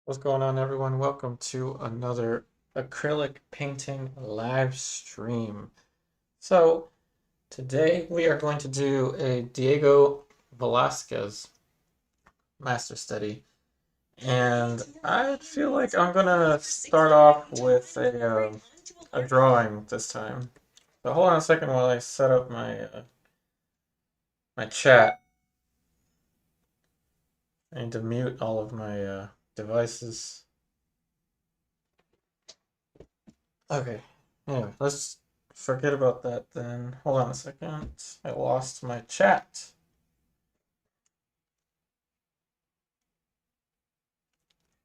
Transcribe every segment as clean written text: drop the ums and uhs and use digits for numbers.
What's going on, everyone? Welcome to another acrylic painting live stream. So, today we are going to do a Diego Velázquez master study. And I feel like I'm gonna start off with a drawing this time. So hold on a second while I set up my chat. I need to mute all of my devices. Okay. Anyway, let's forget about that then. Hold on a second. I lost my chat.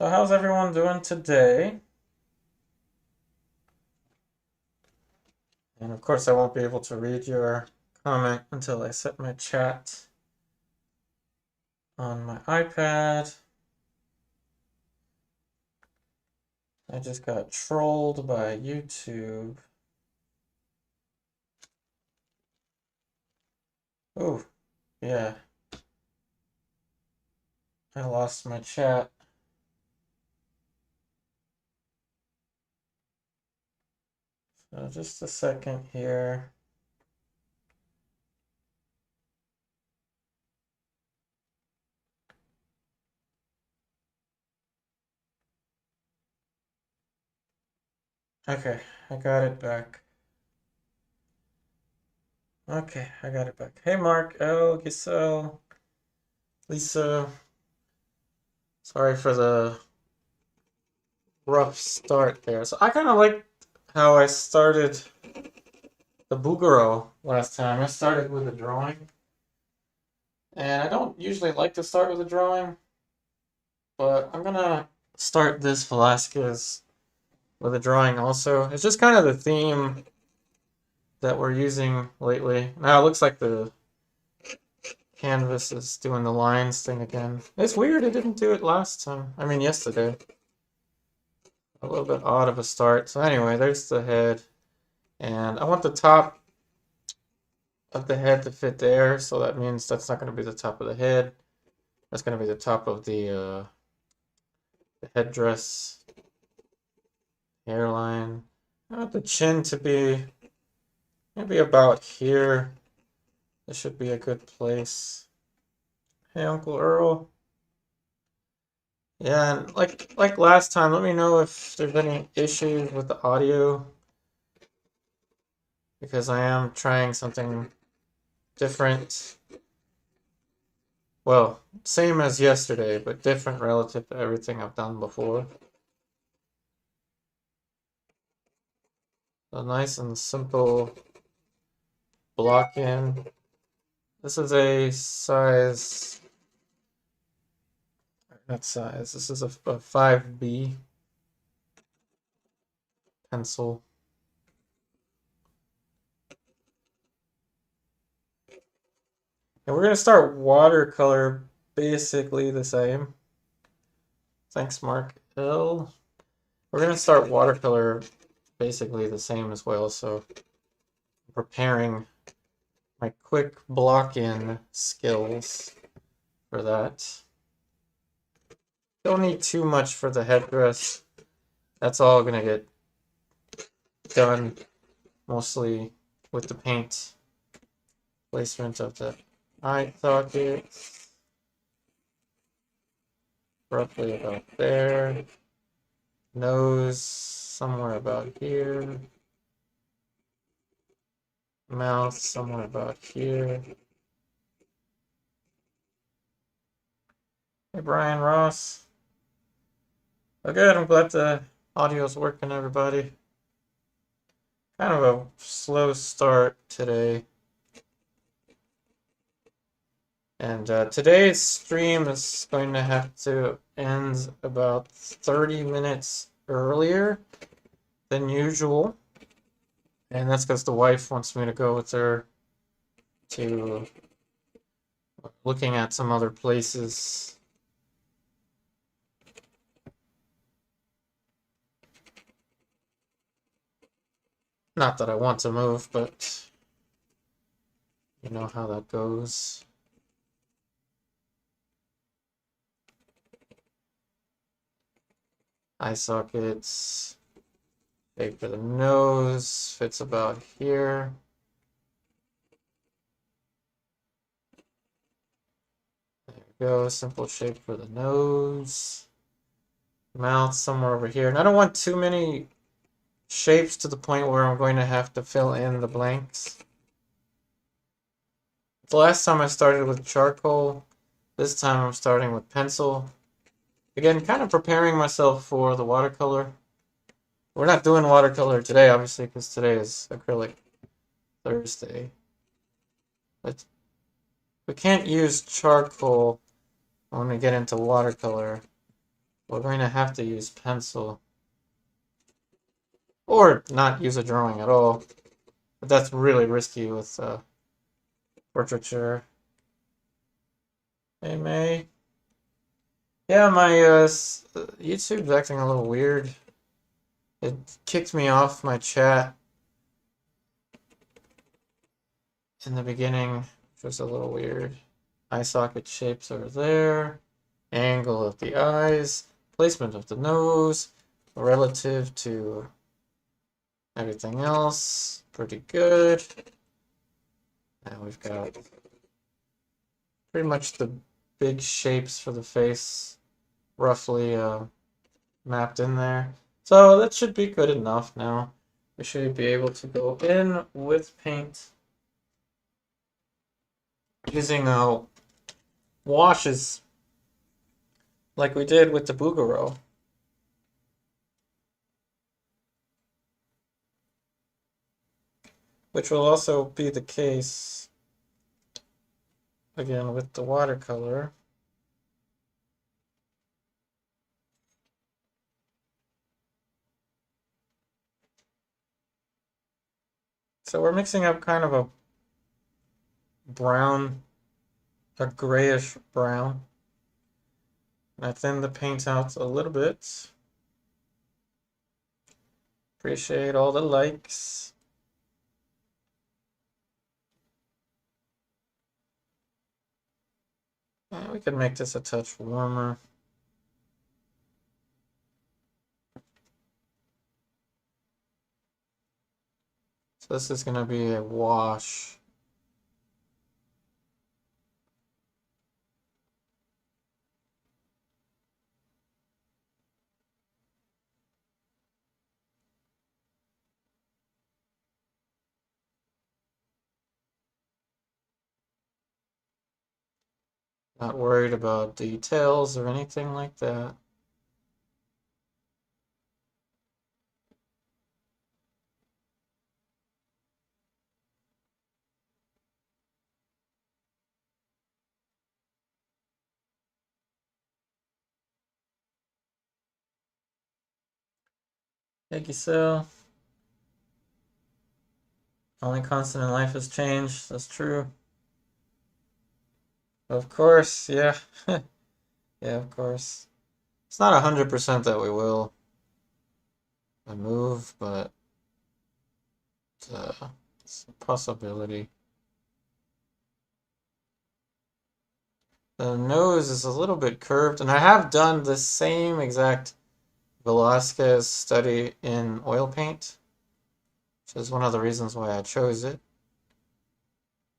So how's everyone doing today? And of course I won't be able to read your comment until I set my chat on my iPad. I just got trolled by YouTube. Ooh, yeah. I lost my chat. So just a second here. Okay, I got it back. Okay, I got it back. Hey Mark, L, Giselle, Lisa. Sorry for the rough start there. So I kind of like how I started the Bugaro last time. I started with a drawing. And I don't usually like to start with a drawing, but I'm gonna start this Velasquez with a drawing also. It's just kind of the theme that we're using lately. Now it looks like the canvas is doing the lines thing again. It's weird it didn't do it last time. I mean, yesterday. A little bit odd of a start. So anyway, there's the head. And I want the top of the head to fit there, so that means that's not going to be the top of the head. That's going to be the top of the headdress, hairline. I want the chin to be maybe about here. This should be a good place. Hey, Uncle Earl. Yeah, and like last time, let me know if there's any issues with the audio, because I am trying something different. Well, same as yesterday, but different relative to everything I've done before. So nice and simple block in. This is a size, not size, this is a 5B pencil. And we're going to start watercolor basically the same. Thanks, Mark L. We're going to start watercolor basically the same as well, so I'm preparing my quick block-in skills for that. Don't need too much for the headdress. That's all going to get done mostly with the paint placement of the eye sockets. Roughly about there. Nose somewhere about here. Mouth somewhere about here. Hey, Brian Ross. Oh, good. I'm glad the audio's working, everybody. Kind of a slow start today. And today's stream is going to have to end about 30 minutes earlier than usual. And that's because the wife wants me to go with her to looking at some other places. Not that I want to move, but you know how that goes. eye sockets. Shape for the nose fits about here. There we go. Simple shape for the nose. Mouth somewhere over here. And I don't want too many shapes to the point where I'm going to have to fill in the blanks. The last time I started with charcoal. This time I'm starting with pencil. Again, kind of preparing myself for the watercolor. We're not doing watercolor today, obviously, because today is Acrylic Thursday. But we can't use charcoal when we get into watercolor. We're going to have to use pencil. Or not use a drawing at all. But that's really risky with portraiture. Hey, May. Yeah, my YouTube's acting a little weird. It kicked me off my chat in the beginning, which was a little weird. Eye socket shapes are there. Angle of the eyes. Placement of the nose. Relative to everything else. Pretty good. And we've got pretty much the big shapes for the face roughly mapped in there. So that should be good enough now. We should be able to go in with paint using washes like we did with the Bouguereau. Which will also be the case again with the watercolor. So we're mixing up kind of a brown, a grayish brown. And I thin the paint out a little bit. Appreciate all the likes. And we can make this a touch warmer. So this is going to be a wash. Not worried about details or anything like that. Thank you, Sil. Only constant in life is change. That's true. Of course, yeah. Yeah, of course. It's not 100% that we will move, but it's a possibility. The nose is a little bit curved, and I have done the same exact Velázquez study in oil paint, which is one of the reasons why I chose it,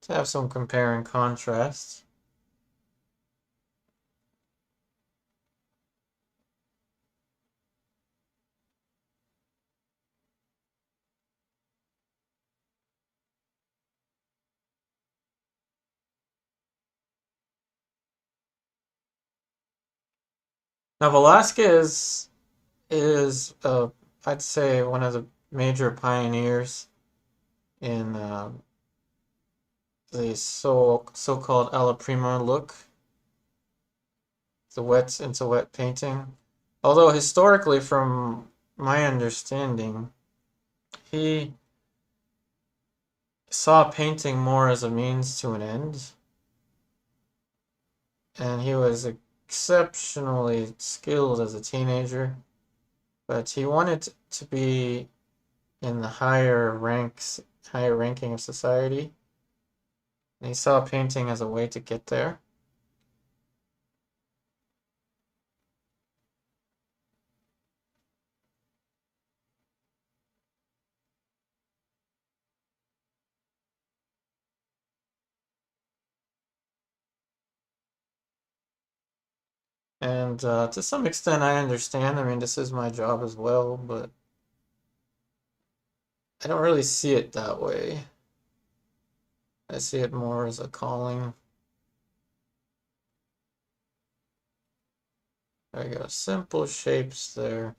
to have some compare and contrast. Now, Velázquez is, I'd say, one of the major pioneers in the so-called alla prima look, the wet into wet painting. Although historically, from my understanding, he saw painting more as a means to an end, and he was exceptionally skilled as a teenager, but he wanted to be in the higher ranking of society, and he saw painting as a way to get there. And to some extent, I understand. I mean, this is my job as well, but I don't really see it that way. I see it more as a calling. There you go, simple shapes there.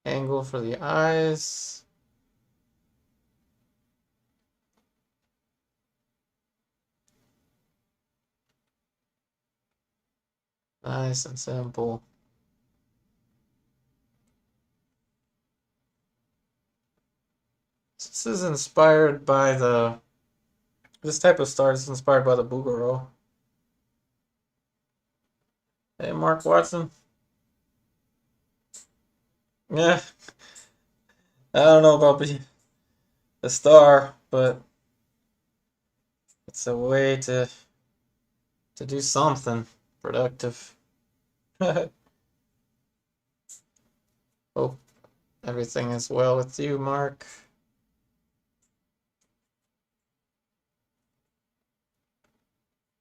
Angle for the eyes. Nice and simple. This is inspired by this type of star is inspired by the Bouguereau. Hey, Mark Watson. Yeah, I don't know about being a star, but it's a way to do something productive. Hope everything is well with you, Mark.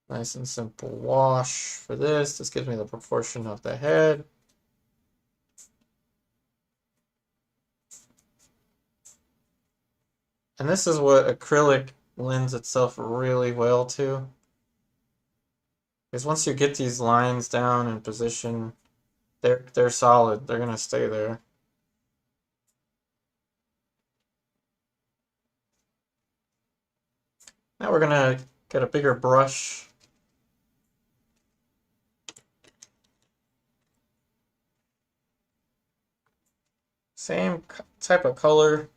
Nice and simple wash for this. This gives me the proportion of the head. And this is what acrylic lends itself really well to. Because once you get these lines down in position, they're solid. They're gonna stay there. Now we're gonna get a bigger brush. Same type of color.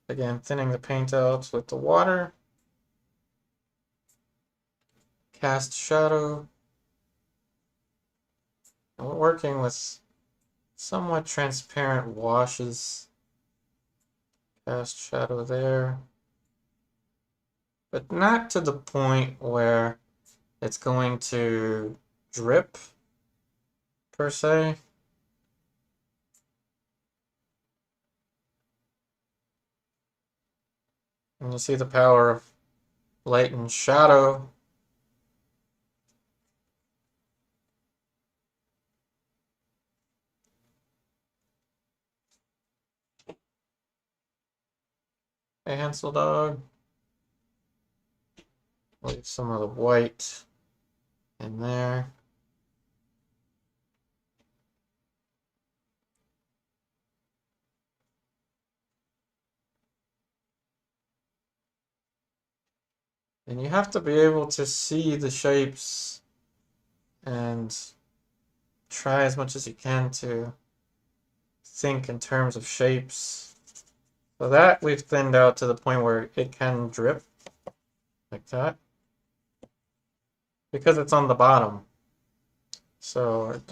Again, thinning the paint out with the water. Cast shadow. And we're working with somewhat transparent washes. Cast shadow there. But not to the point where it's going to drip, per se. And you see the power of light and shadow. Hey, Hansel dog. Leave some of the white in there. And you have to be able to see the shapes and try as much as you can to think in terms of shapes. So that we've thinned out to the point where it can drip like that because it's on the bottom. So it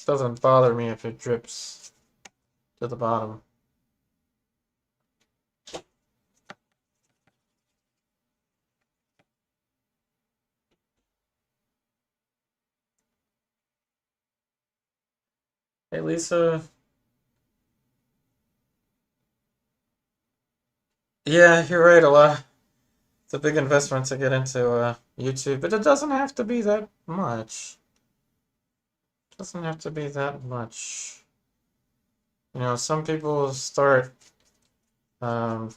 doesn't bother me if it drips to the bottom. Hey Lisa. Yeah, you're right, a lot. It's a big investment to get into YouTube, but it doesn't have to be that much. It doesn't have to be that much. You know, some people start um,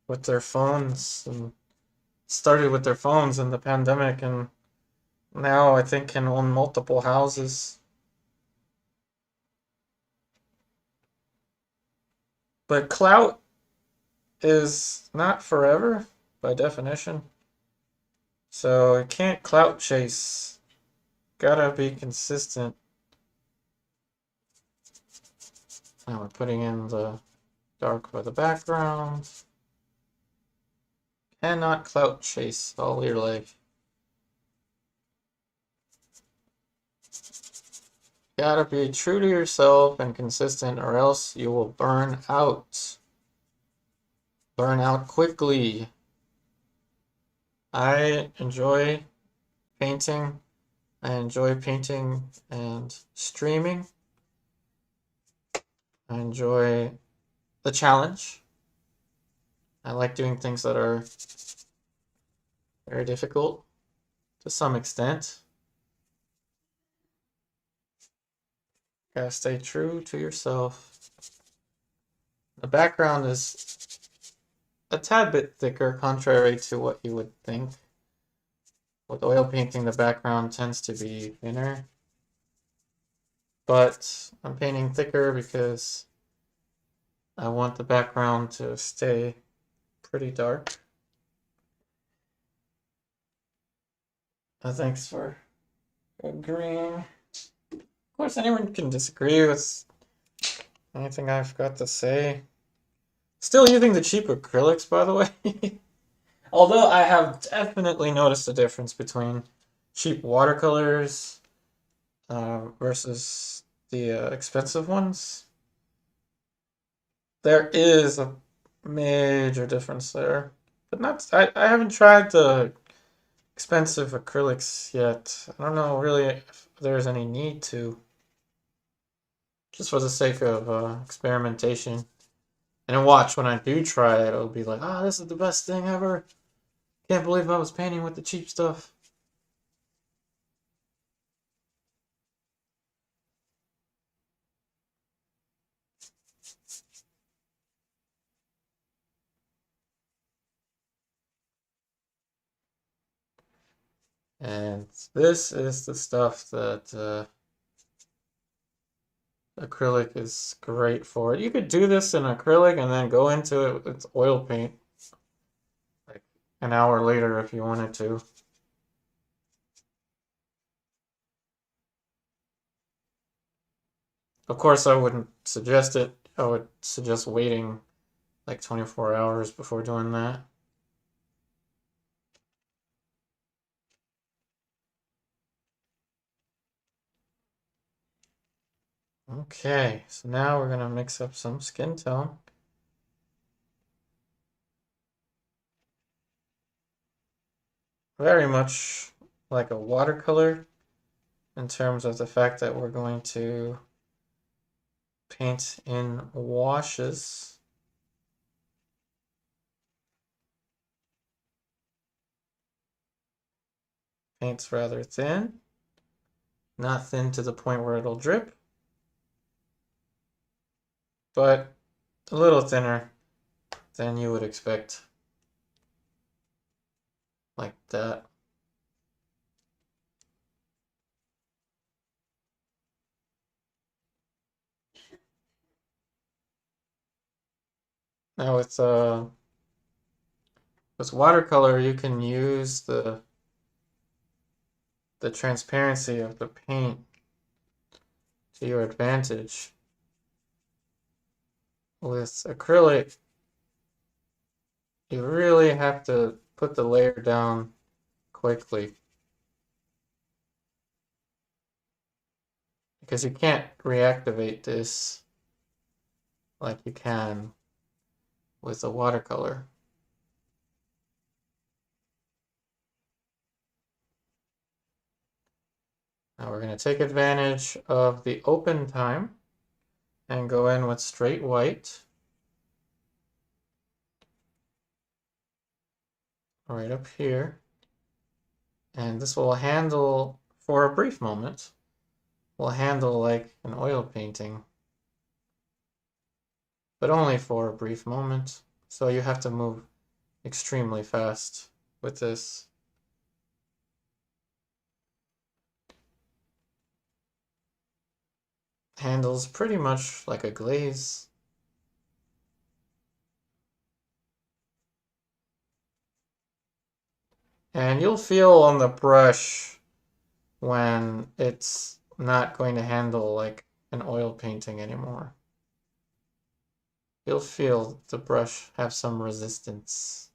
with their phones and started with their phones in the pandemic, and now I think can own multiple houses. But clout is not forever by definition. So you can't clout chase. Gotta be consistent. Now we're putting in the dark for the background. Cannot clout chase all your life. Gotta be true to yourself and consistent, or else you will burn out. Burn out quickly. I enjoy painting I enjoy painting and streaming. I enjoy the challenge. I like doing things that are very difficult to some extent. Gotta stay true to yourself. The background is a tad bit thicker, contrary to what you would think. With oil painting, the background tends to be thinner. But I'm painting thicker because I want the background to stay pretty dark. Thanks for agreeing. Of course, anyone can disagree with anything I've got to say. Still using the cheap acrylics, by the way. Although I have definitely noticed a difference between cheap watercolors versus the expensive ones. There is a major difference there. But not, I haven't tried the expensive acrylics yet. I don't know really if there's any need to. Just for the sake of experimentation. And then watch when I do try it, it'll be like, ah, this is the best thing ever. Can't believe I was painting with the cheap stuff. And this is the stuff that acrylic is great for. You could do this in acrylic and then go into it with oil paint like an hour later if you wanted to. Of course, I wouldn't suggest it. I would suggest waiting like 24 hours before doing that. Okay, so now we're gonna mix up some skin tone. Very much like a watercolor in terms of the fact that we're going to paint in washes. Paint's rather thin, not thin to the point where it'll drip, but a little thinner than you would expect, like that. Now with watercolor, you can use the transparency of the paint to your advantage. With acrylic, you really have to put the layer down quickly because you can't reactivate this like you can with a watercolor. Now we're going to take advantage of the open time and go in with straight white right up here. And this will handle, for a brief moment, will handle like an oil painting, but only for a brief moment. So you have to move extremely fast with this. Handles pretty much like a glaze. And you'll feel on the brush when it's not going to handle like an oil painting anymore. You'll feel the brush have some resistance.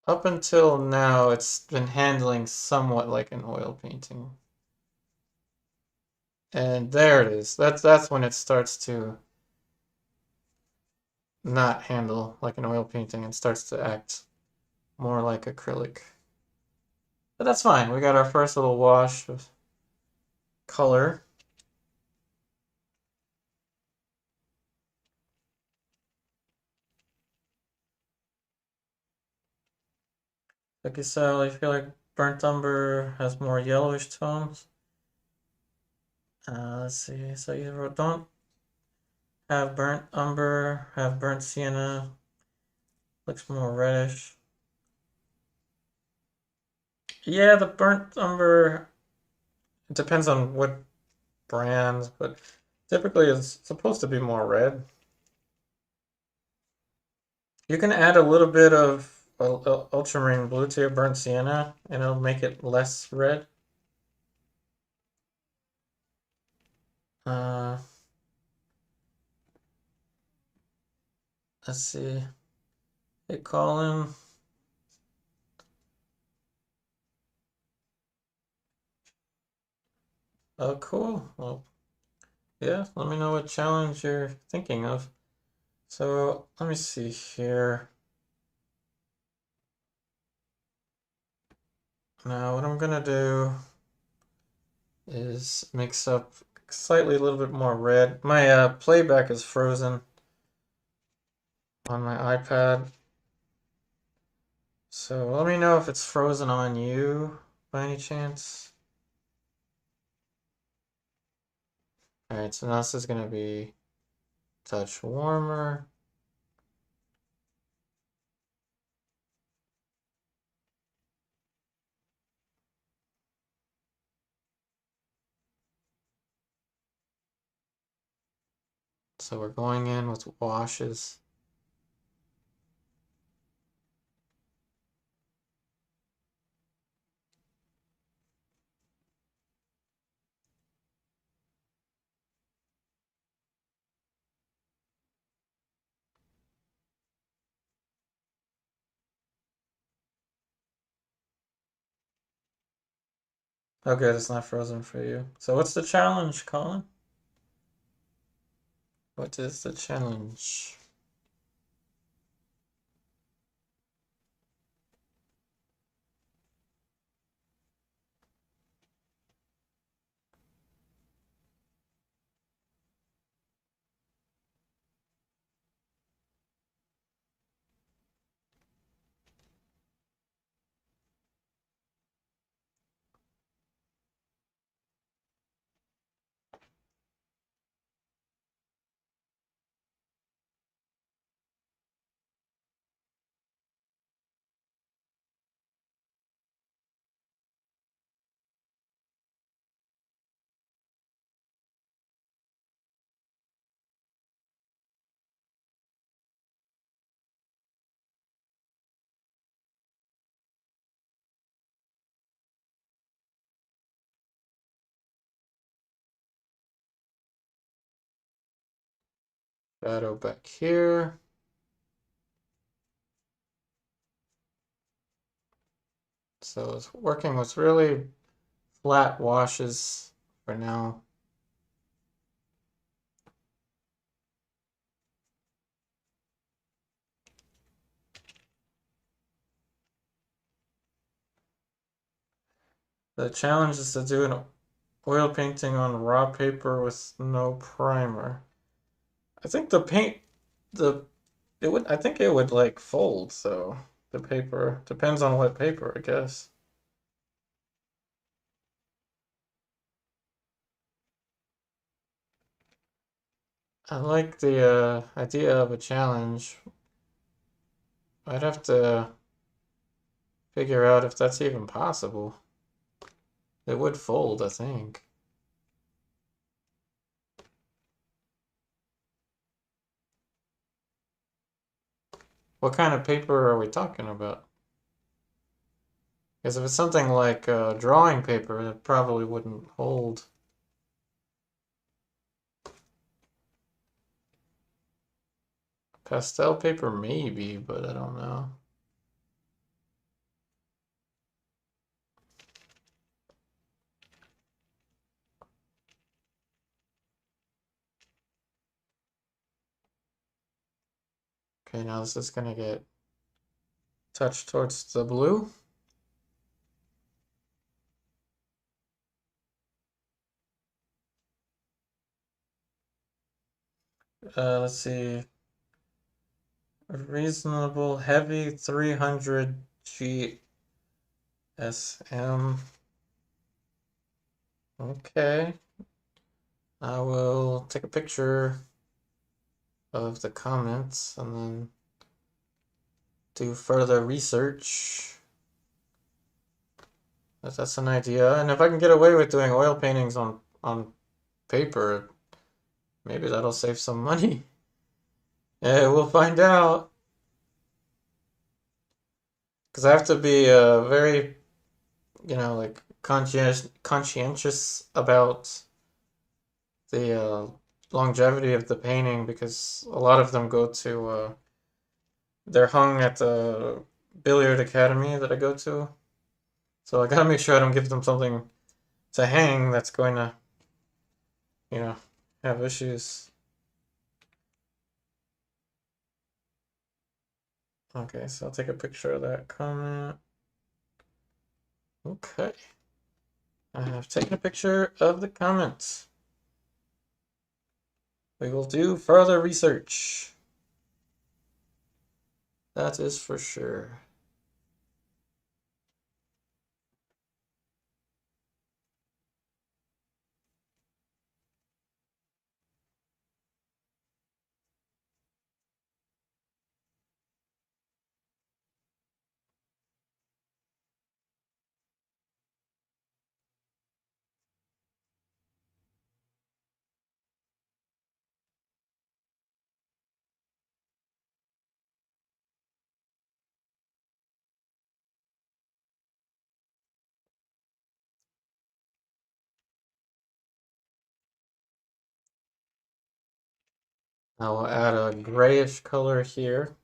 up until now, it's been handling somewhat like an oil painting. And there it is. That's when it starts to not handle like an oil painting and starts to act more like acrylic. But that's fine. We got our first little wash of color. Like you said, I feel like burnt umber has more yellowish tones. Let's see. So you wrote, don't have burnt umber, have burnt sienna. Looks more reddish. Yeah, the burnt umber, it depends on what brands, but typically it's supposed to be more red. You can add a little bit of ultramarine blue to your burnt sienna, and it'll make it less red. Uh, let's see. Hey, Colin. Oh, cool. Well, yeah, let me know what challenge you're thinking of. So, let me see here. Now, what I'm gonna do is mix up slightly a little bit more red. My playback is frozen on my iPad. So let me know if it's frozen on you by any chance. Alright, so now this is going to be a touch warmer. So we're going in with washes. Oh good, it's not frozen for you. So what's the challenge, Colin? What is the challenge? Shadow back here. So it's working with really flat washes for now. The challenge is to do an oil painting on raw paper with no primer. I think the paint, I think it would like fold, so the paper depends on what paper, I guess. I like the idea of a challenge. I'd have to figure out if that's even possible. It would fold, I think. What kind of paper are we talking about? Because if it's something like drawing paper, it probably wouldn't hold. Pastel paper, maybe, but I don't know. Okay, now this is gonna get touched towards the blue. Let's see. A reasonable heavy 300 GSM. Okay. I will take a picture of the comments and then do further research. That's an idea. And if I can get away with doing oil paintings on paper, maybe that'll save some money. Yeah, we'll find out. Because I have to be very, like conscientious about the longevity of the painting, because a lot of them go to they're hung at the billiard academy that I go to. So I gotta make sure I don't give them something to hang that's going to, have issues. Okay, so I'll take a picture of that comment. Okay. I have taken a picture of the comments. We will do further research. That is for sure. I will add a grayish color here.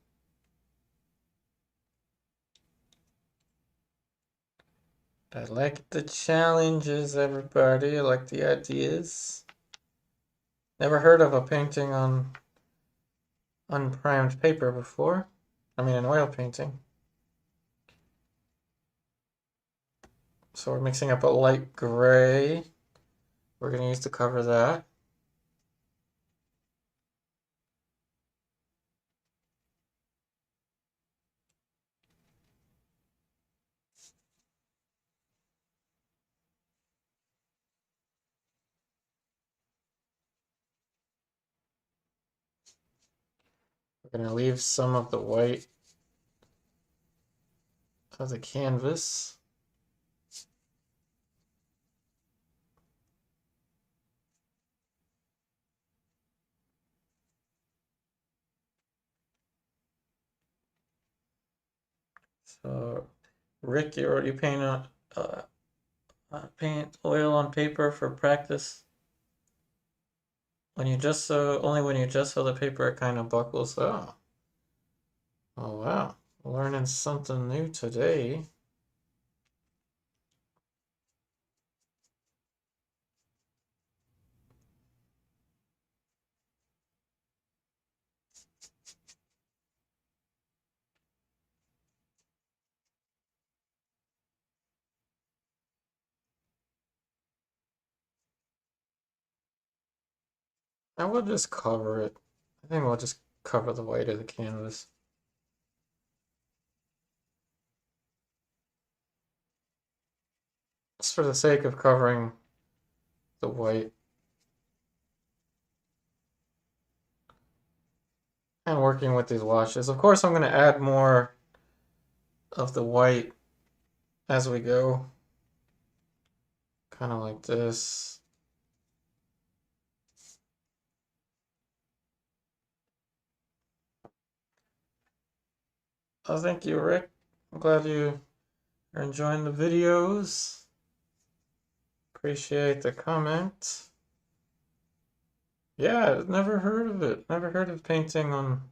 I like the challenges, everybody. I like the ideas. Never heard of a painting on unprimed paper before. I mean, an oil painting. So we're mixing up a light gray. We're going to use to cover that. We're going to leave some of the white of the canvas. So, Rick, you already paint oil on paper for practice. Only when you just sew the paper, it kind of buckles. Oh wow, learning something new today. And we'll just cover it. I think we'll just cover the white of the canvas. Just for the sake of covering the white. And working with these washes. Of course, I'm going to add more of the white as we go. Kind of like this. Oh, thank you, Rick. I'm glad you are enjoying the videos. Appreciate the comment. Yeah, never heard of it. Never heard of painting on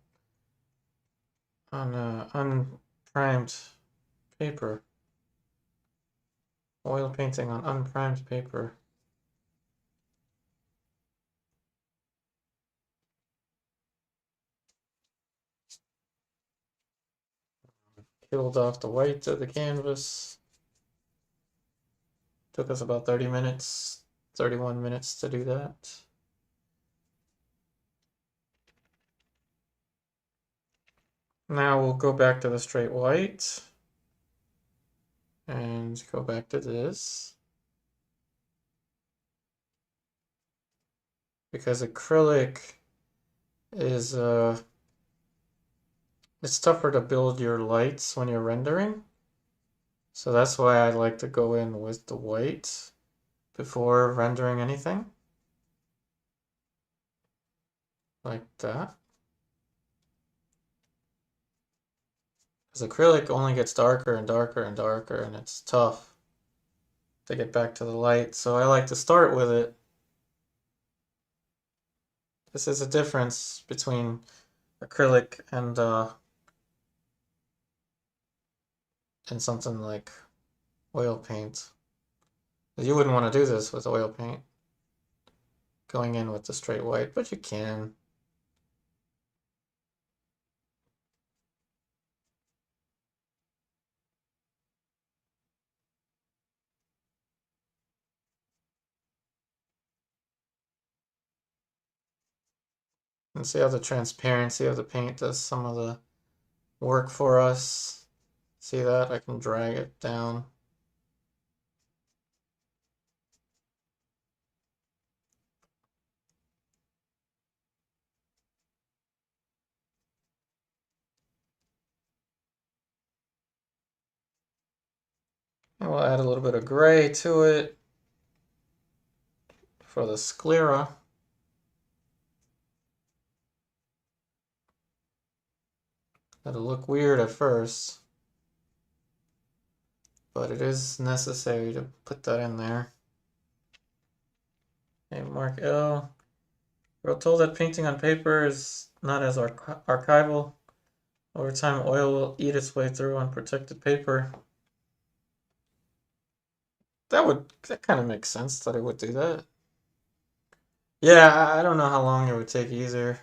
unprimed paper. Oil painting on unprimed paper. peeled off the white of the canvas. Took us about 30 minutes, 31 minutes to do that. Now we'll go back to the straight white and go back to this. Because acrylic is it's tougher to build your lights when you're rendering. So that's why I like to go in with the white before rendering anything. Like that. Because acrylic only gets darker and darker and darker, and it's tough to get back to the light. So I like to start with it. This is a difference between acrylic and something like oil paint. You wouldn't want to do this with oil paint, going in with the straight white, but you can. And see how the transparency of the paint does some of the work for us. See that? I can drag it down. And we'll add a little bit of gray to it for the sclera. It'll look weird at first, but it is necessary to put that in there. Okay, Mark L. We're told that painting on paper is not as archival. Over time, oil will eat its way through unprotected paper. That kind of makes sense that it would do that. Yeah, I don't know how long it would take either.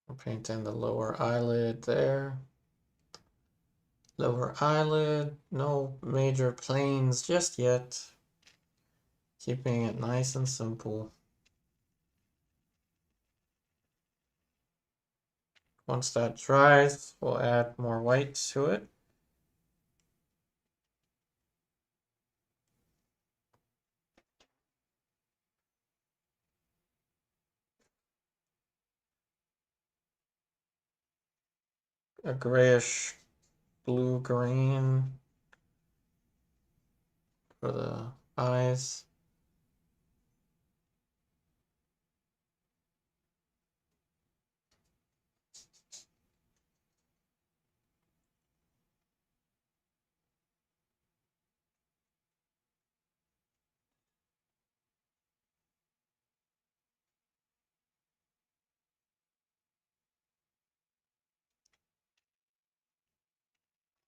I'll paint in the lower eyelid there. Lower eyelid, no major planes just yet. Keeping it nice and simple. Once that dries, we'll add more white to it. A grayish blue-green for the eyes.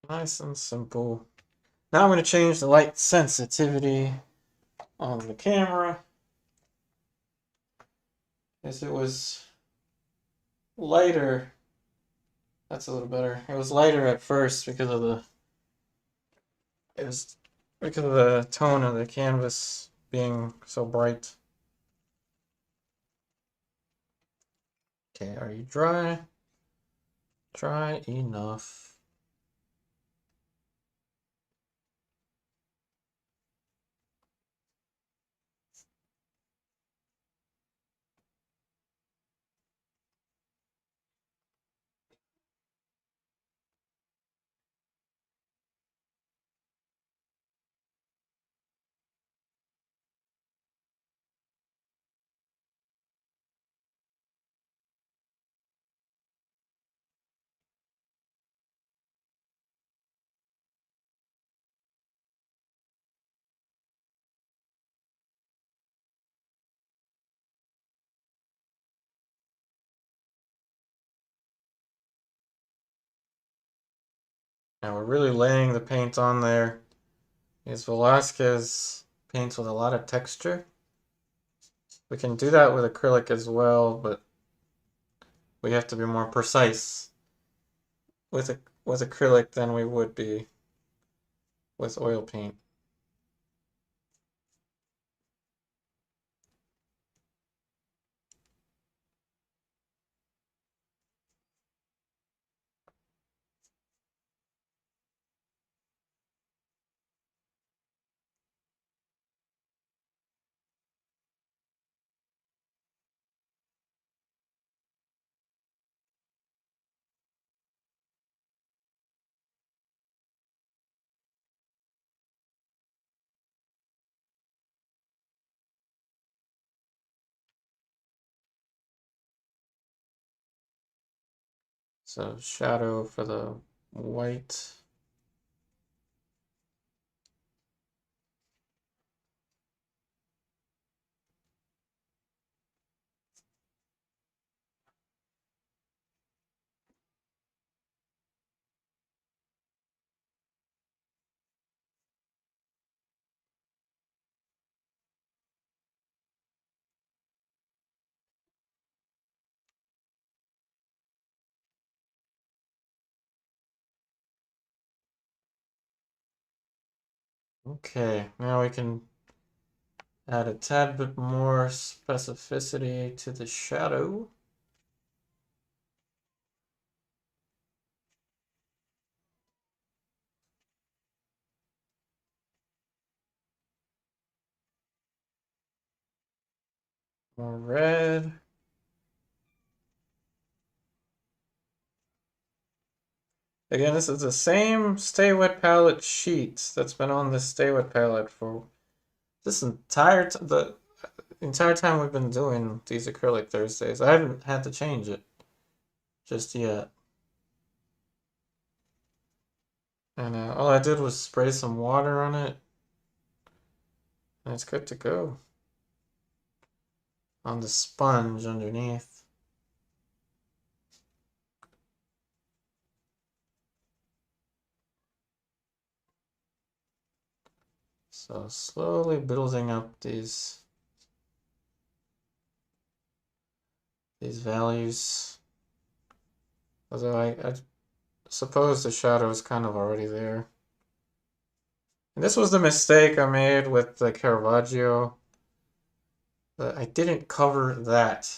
Nice and simple. Now I'm going to change the light sensitivity on the camera. As it was lighter, that's a little better. It was lighter at first because of the tone of the canvas being so bright. Okay, are you dry? Dry enough. Now we're really laying the paint on there. These Velázquez paints with a lot of texture. We can do that with acrylic as well, but we have to be more precise with acrylic than we would be with oil paint. So shadow for the white. Okay, now we can add a tad bit more specificity to the shadow. More red. Again, this is the same Stay Wet palette sheet that's been on this Stay Wet palette for this the entire time we've been doing these acrylic Thursdays. I haven't had to change it just yet. And all I did was spray some water on it, and it's good to go on the sponge underneath. So slowly building up these values. Although I suppose the shadow is kind of already there. And this was the mistake I made with the Caravaggio. I didn't cover that.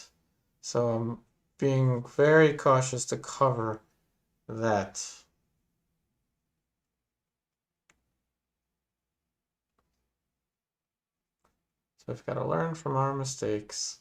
So I'm being very cautious to cover that. So we've got to learn from our mistakes.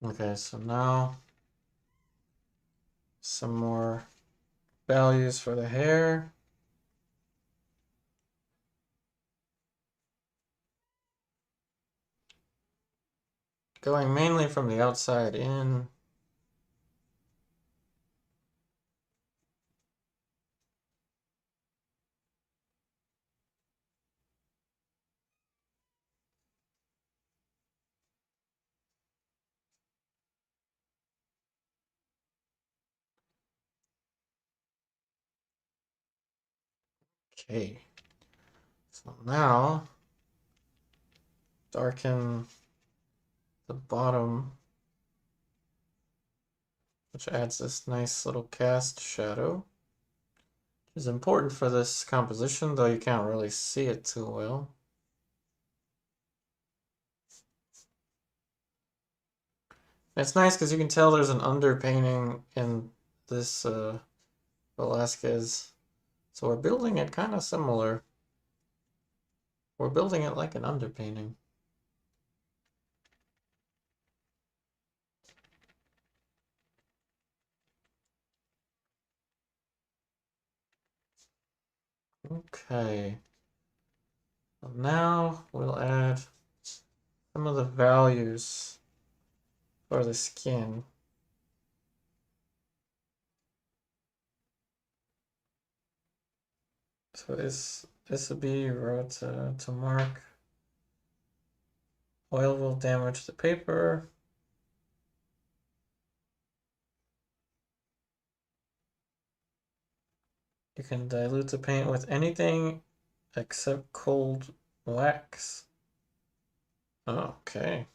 Okay, so now some more values for the hair. Going mainly from the outside in. Okay. So now darken the bottom, which adds this nice little cast shadow. Which is important for this composition, though you can't really see it too well. It's nice because you can tell there's an underpainting in this Velázquez. So we're building it kind of similar. We're building it like an underpainting. Okay. So now we'll add some of the values for the skin. So this will be wrote to mark. Oil will damage the paper. You can dilute the paint with anything except cold wax. Okay.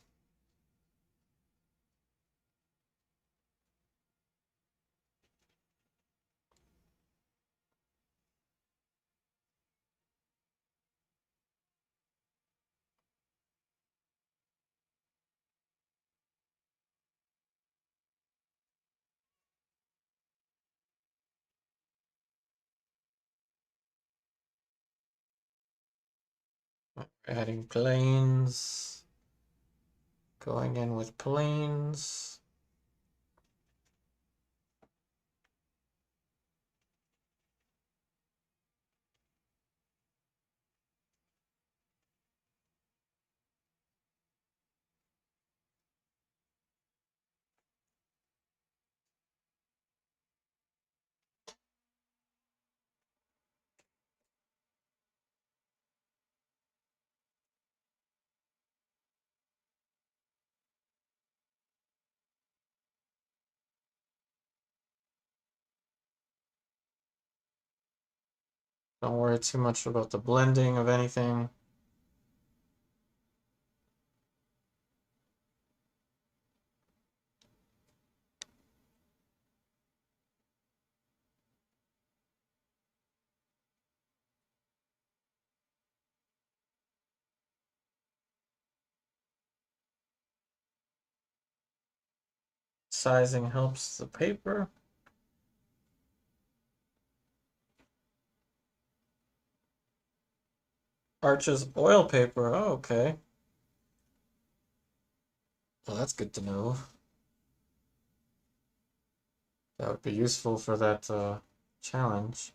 Adding planes. Going in with planes. Don't worry too much about the blending of anything. Sizing helps the paper. Arches oil paper. Oh, okay. Well, that's good to know. That would be useful for that challenge.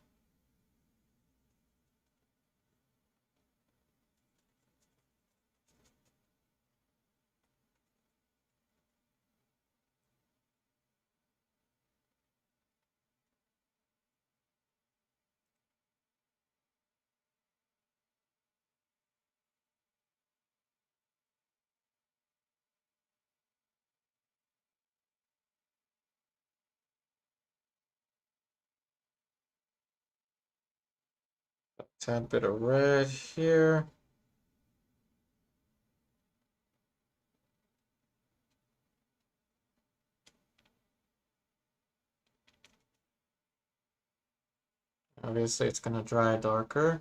Tad bit of red here. Obviously, it's going to dry darker.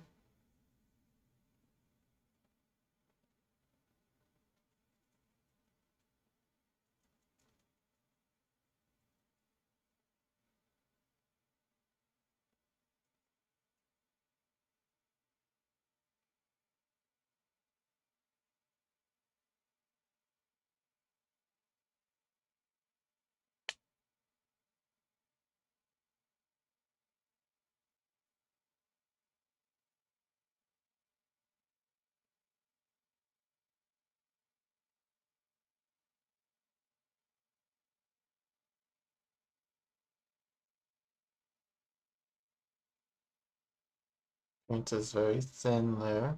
Paint is very thin there.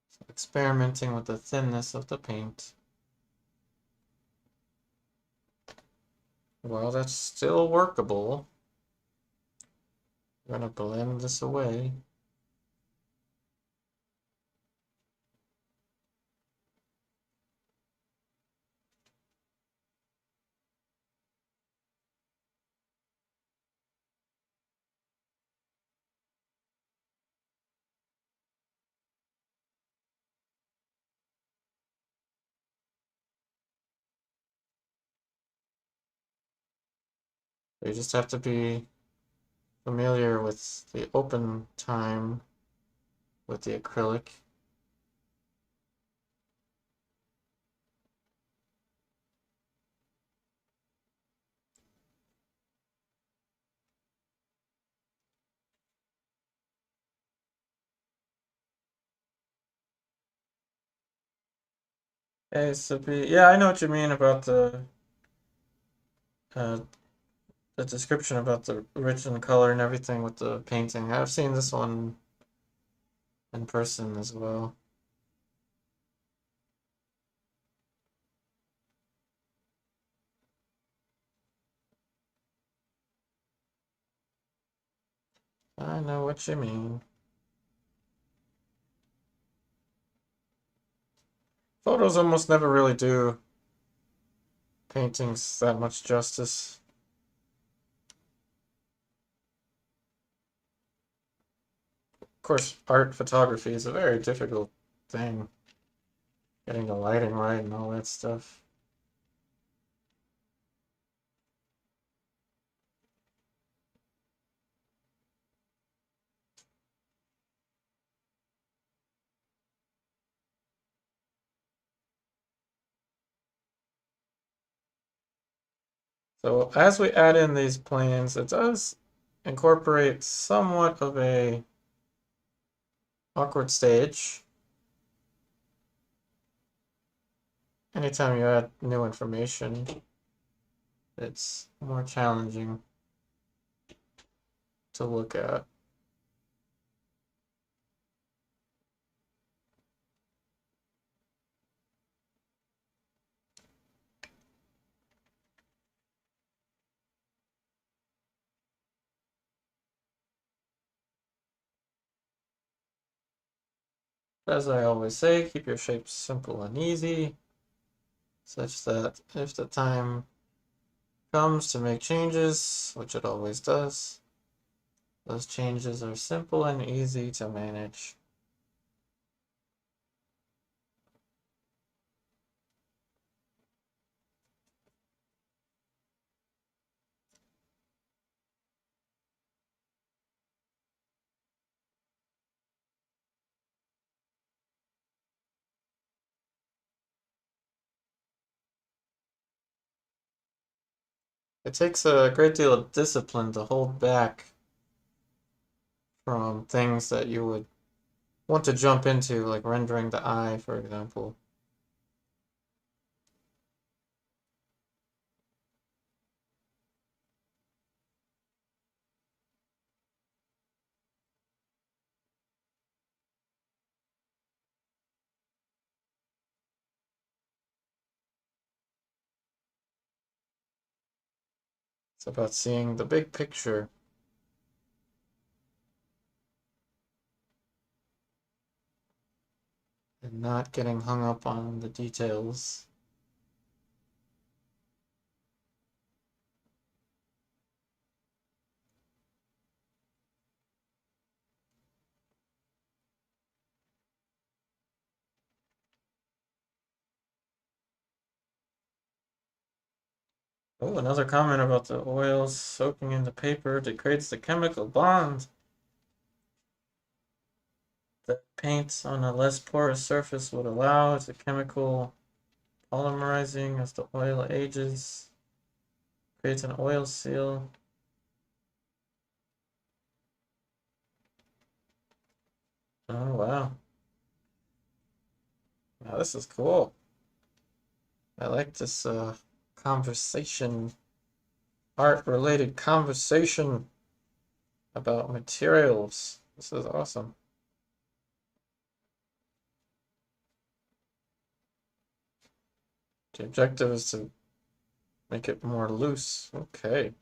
So experimenting with the thinness of the paint. Well, that's still workable. I'm going to blend this away. You just have to be familiar with the open time with the acrylic. Hey, Sippy. Yeah, I know what you mean about uh, the description about the original color and everything with the painting. I've seen this one in person as well. I know what you mean. Photos almost never really do paintings that much justice. Of course, art photography is a very difficult thing, getting the lighting right and all that stuff. So as we add in these planes, it does incorporate somewhat of a awkward stage. Anytime you add new information, it's more challenging to look at. As I always say, keep your shapes simple and easy, such that if the time comes to make changes, which it always does, those changes are simple and easy to manage. It takes a great deal of discipline to hold back from things that you would want to jump into, like rendering the eye, for example. It's about seeing the big picture and not getting hung up on the details. Oh, another comment about the oils soaking in the paper degrades the chemical bond that paint on a less porous surface would allow. It's a chemical polymerizing as the oil ages, creates an oil seal. Oh, wow. Now this is cool. I like this conversation, art-related conversation about materials. This is awesome. The objective is to make it more loose. Okay.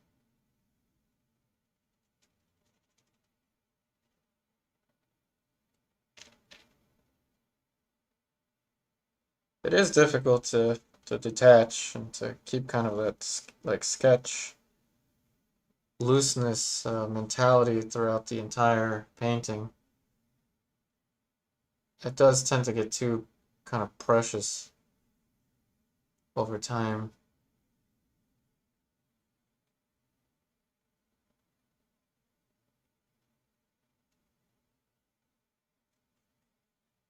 It is difficult to detach and to keep kind of that like sketch looseness mentality throughout the entire painting. It does tend to get too kind of precious over time.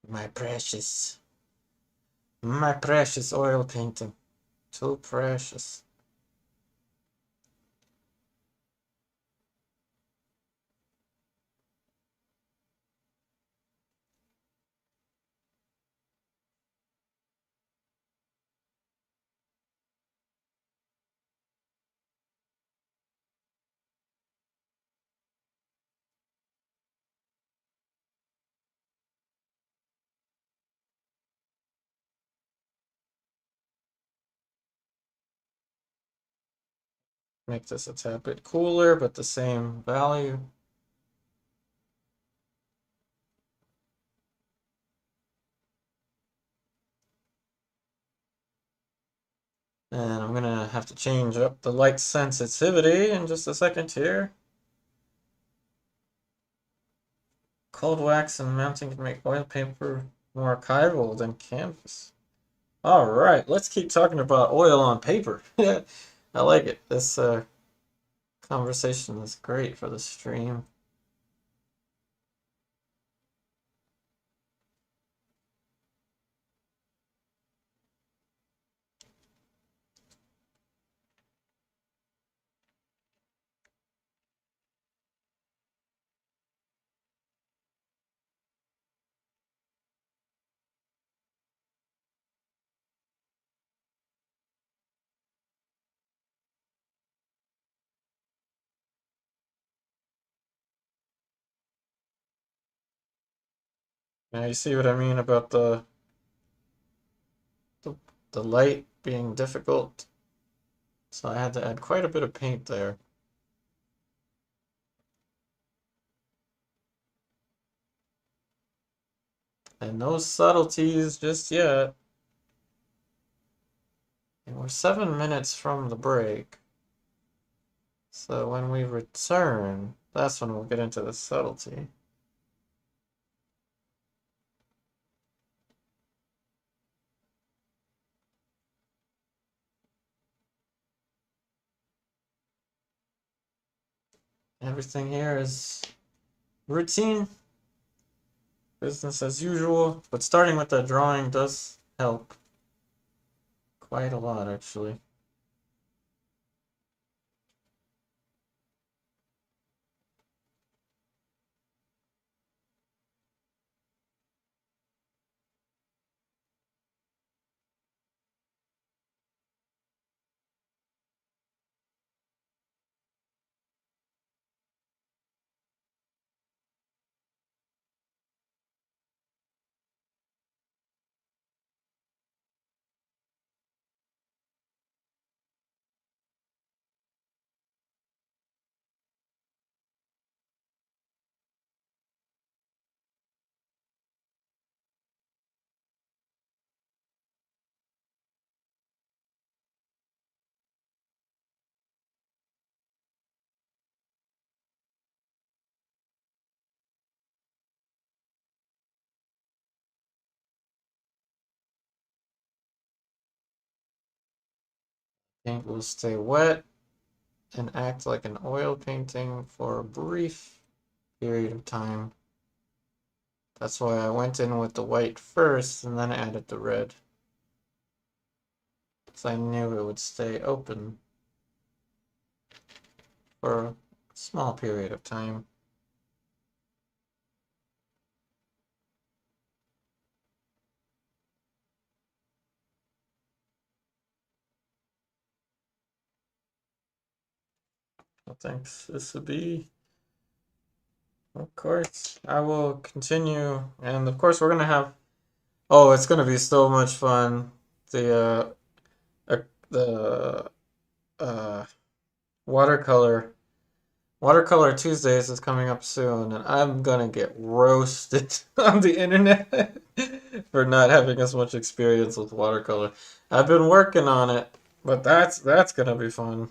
My precious oil painting. Too precious. make this a tad bit cooler, but the same value. And I'm gonna have to change up the light sensitivity in just a second here. Cold wax and mounting can make oil paper more archival than canvas. All right, let's keep talking about oil on paper. I like it. This conversation is great for the stream. Now you see what I mean about the, the light being difficult. So I had to add quite a bit of paint there. And no subtleties just yet. And we're 7 minutes from the break. So when we return, that's when we'll get into the subtlety. Everything here is routine, business as usual, but starting with the drawing does help quite a lot, actually. Paint will stay wet and act like an oil painting for a brief period of time. That's why I went in with the white first and then added the red. Because I knew it would stay open for a small period of time. Well, thanks. This would be, of course, I will continue. And of course, we're going to have, oh, it's going to be so much fun. The watercolor Watercolor Tuesdays is coming up soon, and I'm gonna get roasted on the internet for not having as much experience with watercolor. I've been working on it, but that's gonna be fun.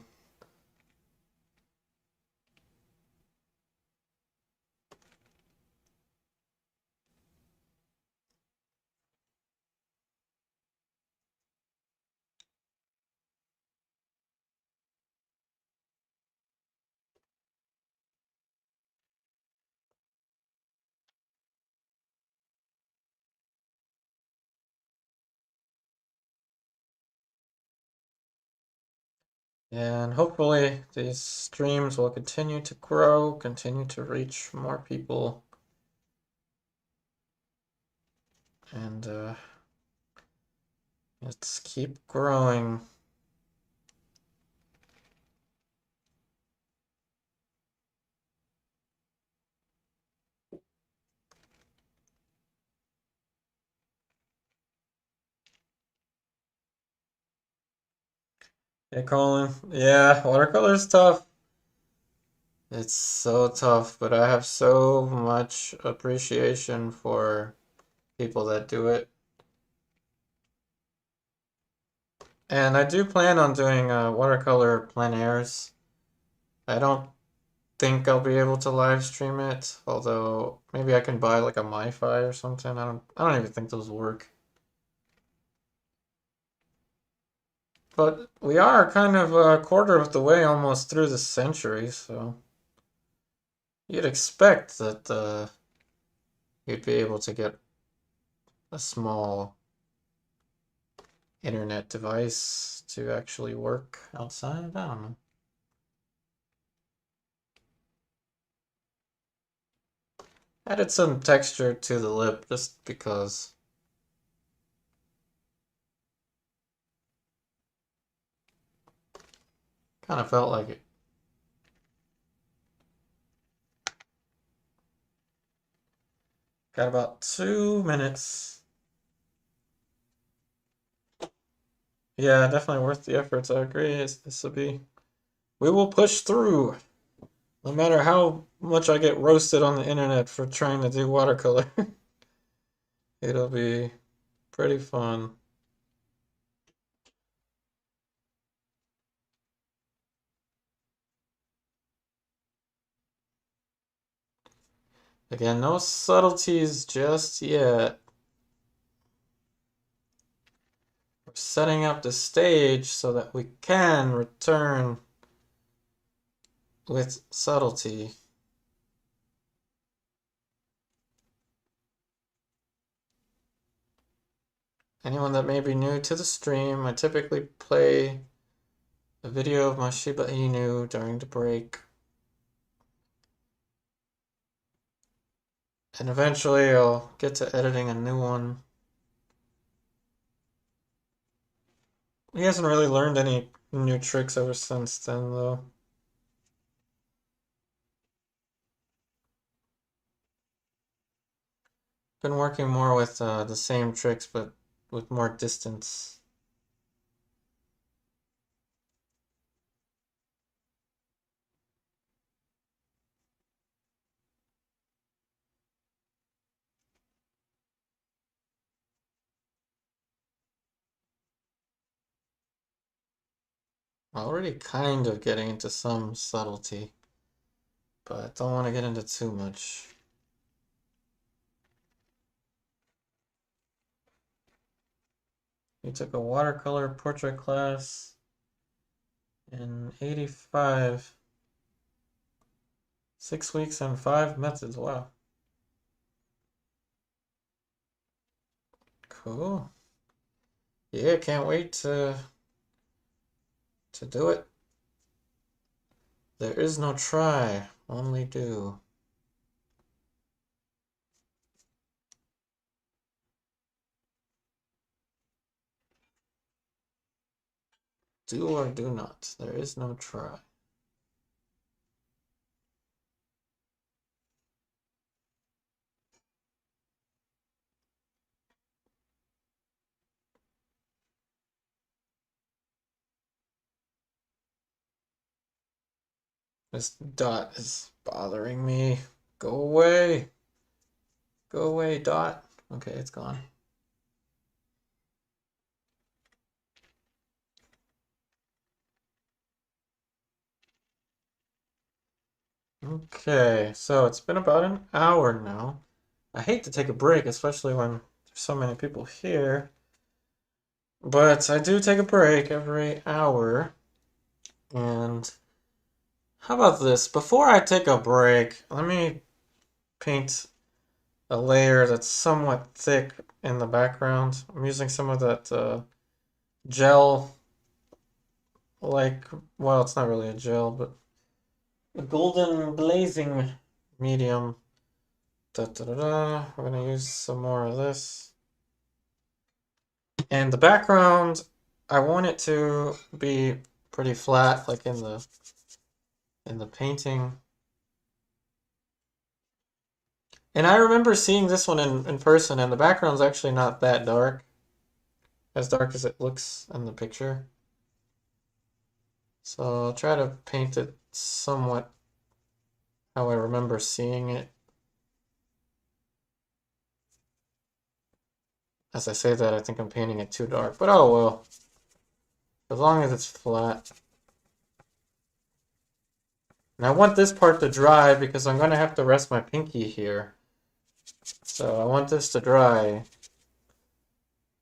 And hopefully these streams will continue to grow, continue to reach more people, and let's keep growing. Hey, Colin. Yeah, watercolor is tough. It's so tough, but I have so much appreciation for people that do it. And I do plan on doing watercolor plein airs. I don't think I'll be able to live stream it, although maybe I can buy like a MiFi or something. I don't even think those work. But we are kind of a quarter of the way almost through the century, so you'd expect that you'd be able to get a small internet device to actually work outside. I don't know. Added some texture to the lip just because. Kind of felt like it. Got about 2 minutes. Yeah, definitely worth the efforts. I agree. This will be. We will push through. No matter how much I get roasted on the internet for trying to do watercolor, it'll be pretty fun. Again, no subtleties just yet. We're setting up the stage so that we can return with subtlety. Anyone that may be new to the stream, I typically play a video of my Shiba Inu during the break. And eventually I'll get to editing a new one. He hasn't really learned any new tricks ever since then, though. Been working more with the same tricks, but with more distance. Already kind of getting into some subtlety, but don't want to get into too much. You took a watercolor portrait class in 85. 6 weeks and 5 methods. Wow. Cool. Yeah, can't wait to do it. There is no try, only do. Do or do not. There is no try. This dot is bothering me. Go away. Go away, dot. Okay, it's gone. Okay, so it's been about an hour now. I hate to take a break, especially when there's so many people here. But I do take a break every hour. And how about this? Before I take a break, let me paint a layer that's somewhat thick in the background. I'm using some of that gel, like, well, it's not really a gel, but a golden glazing medium. Da, da, da, da. We're gonna use some more of this. And the background, I want it to be pretty flat, like in the painting. And I remember seeing this one in person, and the background's actually not that dark, as dark as it looks in the picture. So I'll try to paint it somewhat how I remember seeing it. As I say that, I think I'm painting it too dark, but oh well. As long as it's flat. And I want this part to dry because I'm going to have to rest my pinky here. So I want this to dry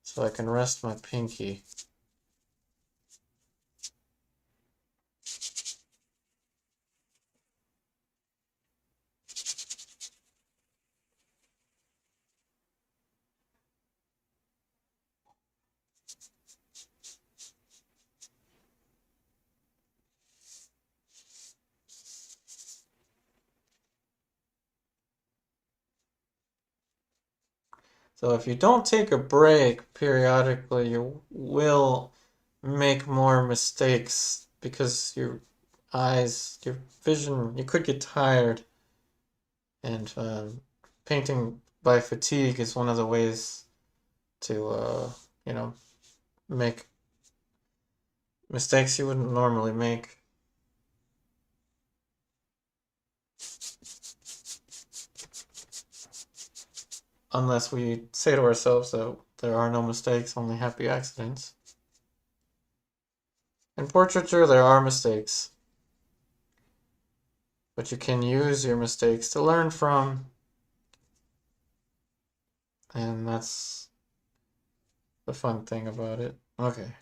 so I can rest my pinky. So if you don't take a break periodically, you will make more mistakes because your eyes, your vision, you could get tired. And painting by fatigue is one of the ways to, you know, make mistakes you wouldn't normally make. Unless we say to ourselves that there are no mistakes, only happy accidents. In portraiture, there are mistakes. But you can use your mistakes to learn from. And that's the fun thing about it. Okay.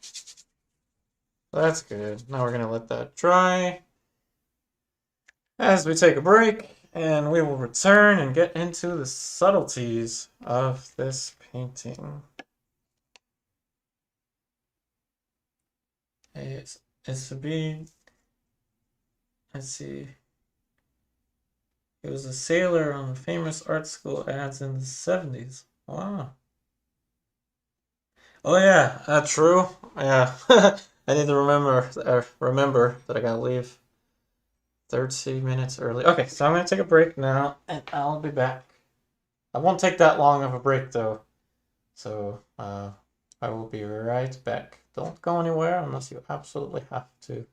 That's good. Now we're going to let that dry as we take a break. And we will return and get into the subtleties of this painting. It's to be, let's see. He was a sailor on famous art school ads in the 70s. Wow. Oh yeah, true. Yeah, I need to remember that I gotta leave 30 minutes early. Okay, so I'm gonna take a break now, and I'll be back. I won't take that long of a break though, so I will be right back. Don't go anywhere unless you absolutely have to.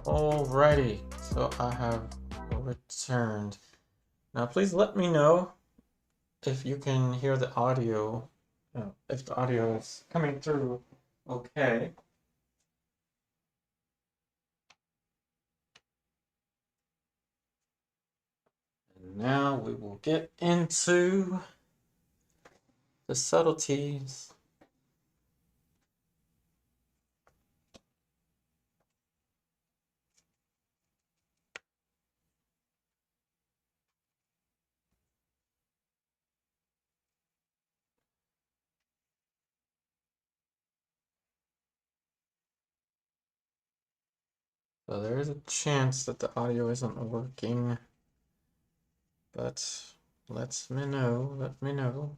Alrighty, so I have returned. Now please let me know if you can hear the audio, if the audio is coming through okay. And now we will get into the subtleties. So there is a chance that the audio isn't working, but let me know.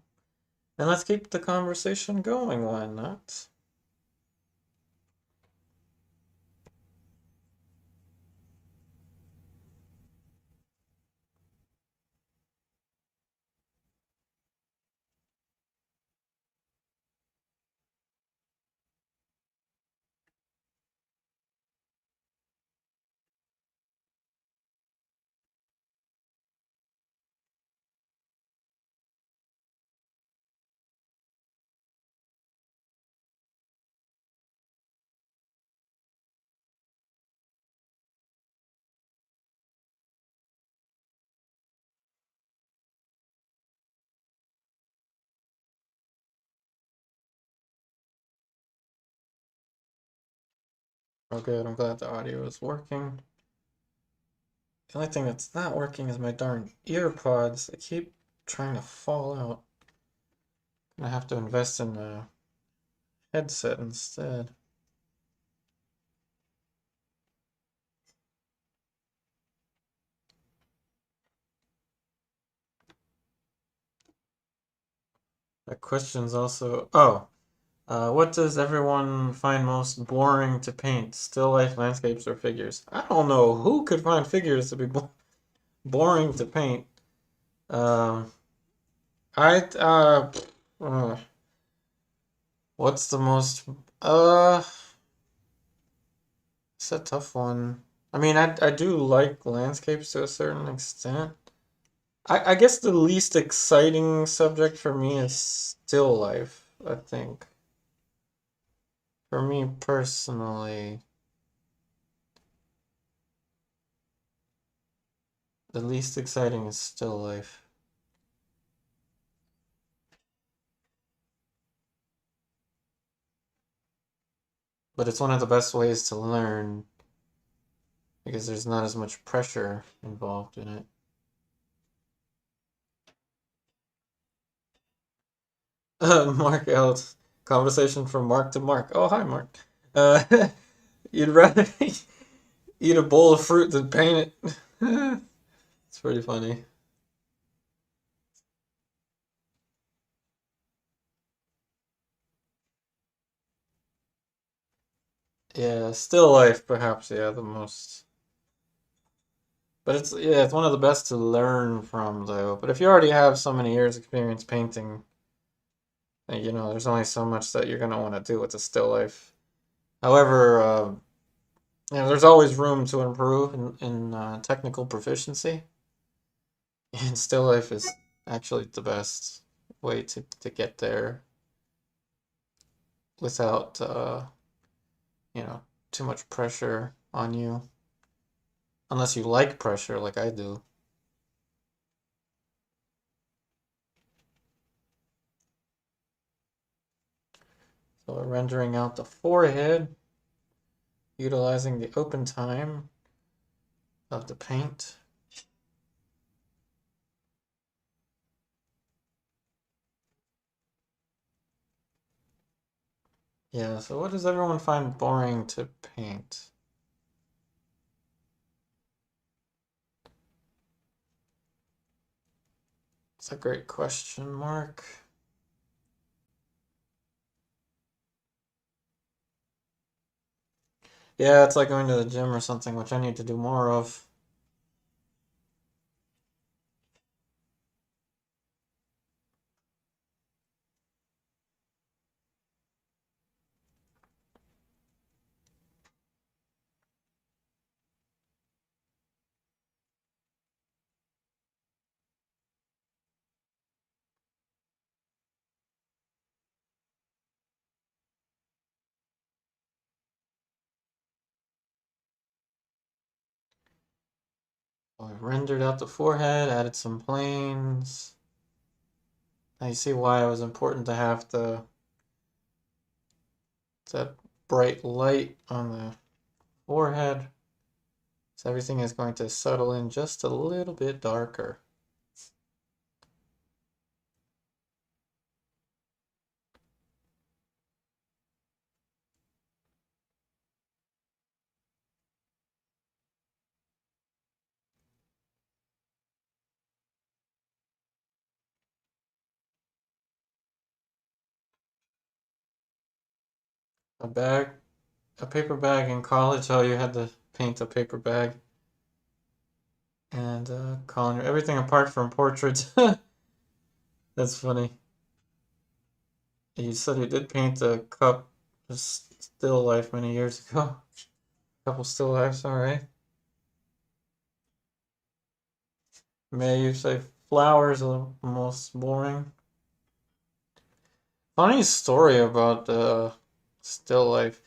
And let's keep the conversation going, why not? Oh good, I'm glad the audio is working. The only thing that's not working is my darn earpods. They keep trying to fall out. I have to invest in a headset instead. That question's also... Oh, what does everyone find most boring to paint? Still life, landscapes, or figures? I don't know who could find figures to be boring to paint. Um, I, uh, what's the most, it's a tough one. I mean, I do like landscapes to a certain extent. I guess the least exciting subject for me is still life, I think. For me personally, the least exciting is still life. But it's one of the best ways to learn because there's not as much pressure involved in it. Mark out. Conversation from Mark to Mark. Oh, hi, Mark. Uh, you'd rather eat a bowl of fruit than paint it. It's pretty funny. Yeah, still life, perhaps. Yeah, the most. But it's yeah, it's one of the best to learn from, though. But if you already have so many years experience painting, you know, there's only so much that you're gonna want to do with a still life. However, you know, there's always room to improve in technical proficiency, and still life is actually the best way to get there without you know, too much pressure on you. Unless you like pressure, like I do. So we're rendering out the forehead, utilizing the open time of the paint. Yeah, so what does everyone find boring to paint? It's a great question, Mark. Yeah, it's like going to the gym or something, which I need to do more of. I rendered out the forehead, added some planes. Now you see why it was important to have that bright light on the forehead. So everything is going to settle in just a little bit darker. A bag, a paper bag in college. Oh, you had to paint a paper bag. And calling everything apart from portraits. That's funny. You said you did paint a cup, a still life many years ago. Couple still lifes, alright. May you say flowers are the most boring. Funny story about still life.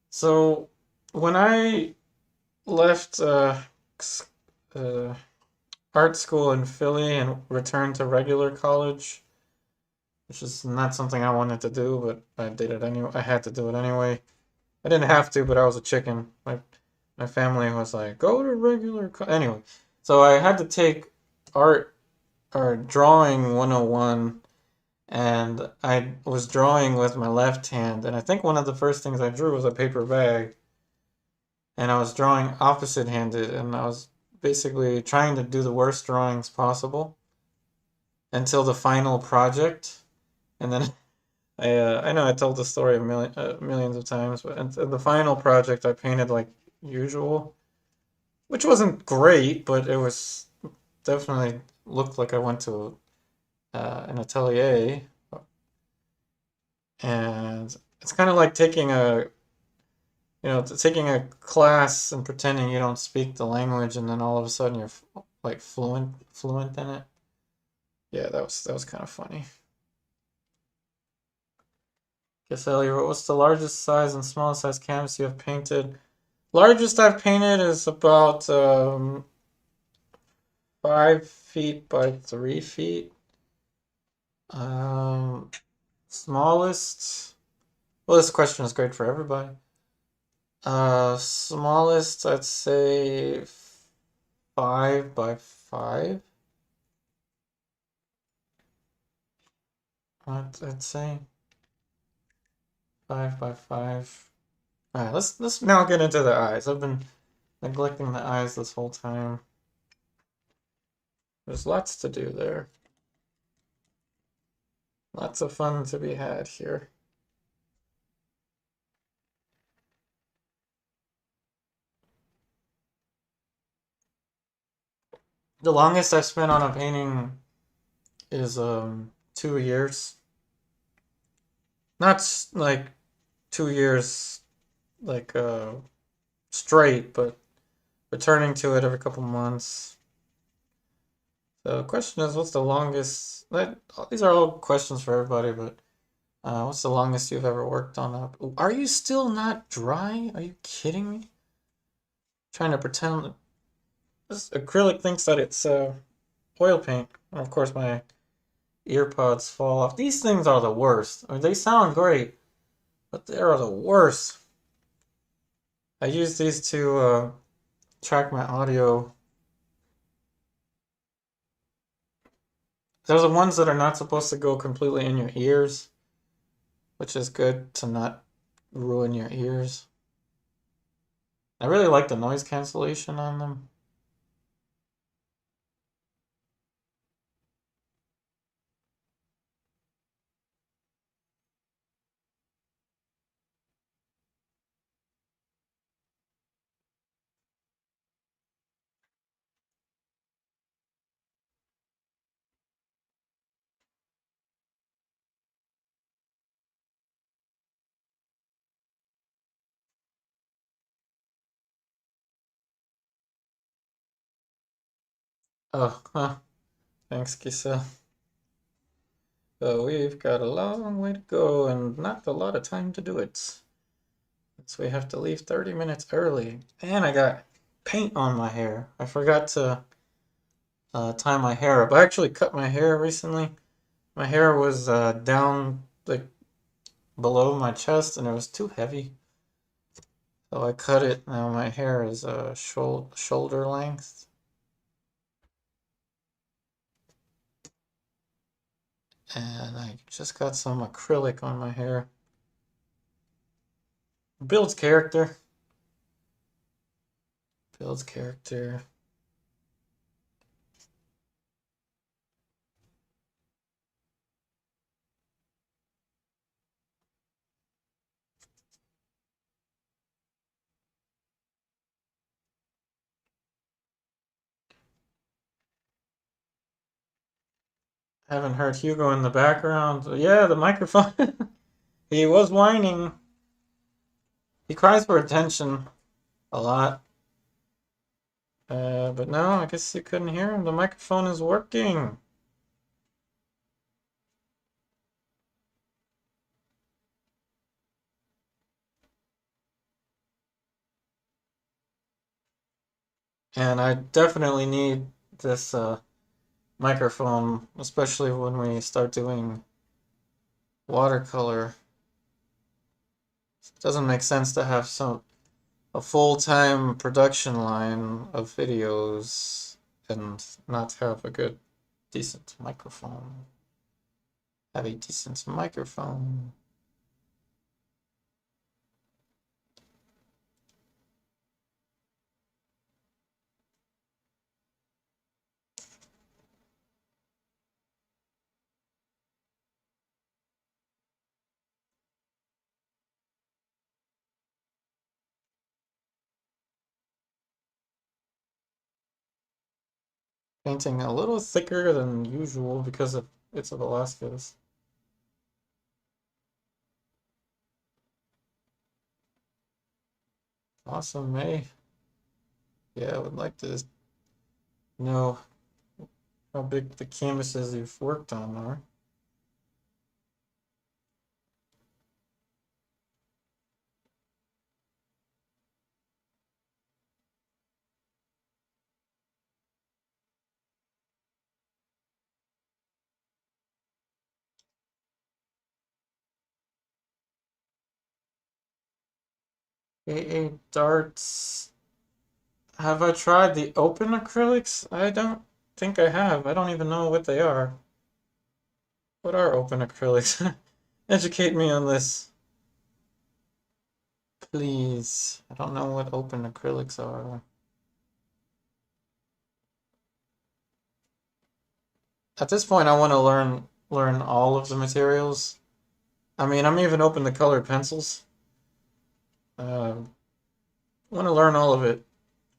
So when I left uh, art school in Philly and returned to regular college, which is not something I wanted to do, but I did it anyway. I had to do it anyway. I didn't have to, but I was a chicken. My family was like, go to regular anyway. So I had to take art or drawing 101, and I was drawing with my left hand, and I think one of the first things I drew was a paper bag, and I was drawing opposite handed, and I was basically trying to do the worst drawings possible until the final project, and then I know I told the story millions of times, but in the final project I painted like usual, which wasn't great, but it was definitely looked like I went to an atelier, and it's kind of like taking taking a class and pretending you don't speak the language, and then all of a sudden you're like fluent in it. Yeah, that was kind of funny. Guess Elliot, what's the largest size and smallest size canvas you have painted? Largest I've painted is about 5 feet by 3 feet. Um, Smallest. Well, this question is great for everybody. Smallest, I'd say 5 by 5. I'd say 5 by 5. All right, let's now get into the eyes. I've been neglecting the eyes this whole time. There's lots to do there. Lots of fun to be had here. The longest I've spent on a painting is 2 years. Not like 2 years like straight, but returning to it every couple months. The question is, what's the longest? These are all questions for everybody, but what's the longest you've ever worked on a? Are you still not dry? Are you kidding me? Trying to pretend this acrylic thinks that it's oil paint, and of course my earpods fall off. These things are the worst. I mean, they sound great, but they are the worst. I use these to track my audio. Those are the ones that are not supposed to go completely in your ears, which is good to not ruin your ears. I really like the noise cancellation on them. Oh, huh. Thanks, Giselle. We've got a long way to go and not a lot of time to do it. So we have to leave 30 minutes early. And I got paint on my hair. I forgot to tie my hair up. I actually cut my hair recently. My hair was down like below my chest and it was too heavy. So I cut it. Now my hair is shoulder length. And I just got some acrylic on my hair. Builds character. Builds character. Haven't heard Hugo in the background. Yeah, the microphone. He was whining. He cries for attention a lot. But no, I guess you couldn't hear him. The microphone is working. And I definitely need this microphone, especially when we start doing watercolor. It doesn't make sense to have a full-time production line of videos and not have a good, decent microphone. Have a decent microphone. Painting a little thicker than usual because it's a Velázquez. Awesome, May. Yeah, I would like to know how big the canvases you've worked on are. AA darts. Have I tried the open acrylics? I don't think I have. I don't even know what they are. What are open acrylics? Educate me on this, please. I don't know what open acrylics are. At this point, I want to learn all of the materials. I mean, I'm even open to colored pencils. I want to learn all of it,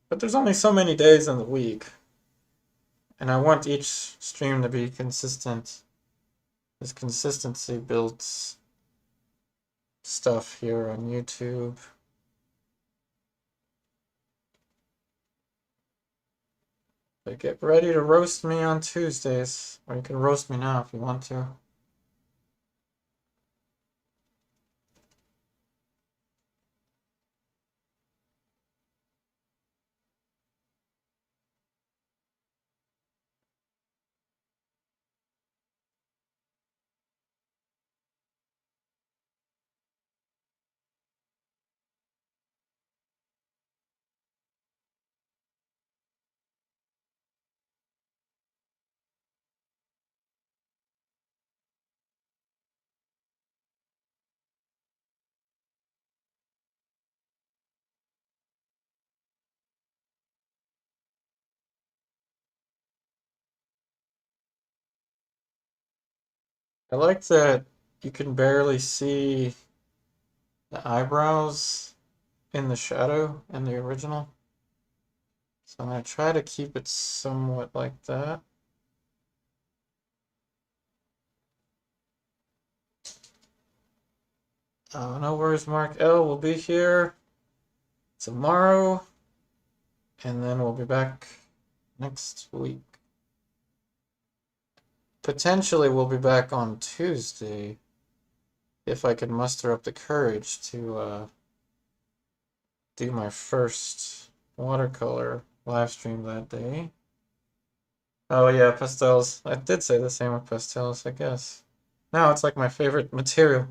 but there's only so many days in the week, and I want each stream to be consistent. This consistency builds stuff here on YouTube. But get ready to roast me on Tuesdays, or you can roast me now if you want to. I like that you can barely see the eyebrows in the shadow in the original. So I'm going to try to keep it somewhat like that. No worries, Mark L. will be here tomorrow, and then we'll be back next week. Potentially we'll be back on Tuesday if I can muster up the courage to do my first watercolor live stream that day. Oh yeah, pastels. I did say the same with pastels, I guess. Now it's like my favorite material.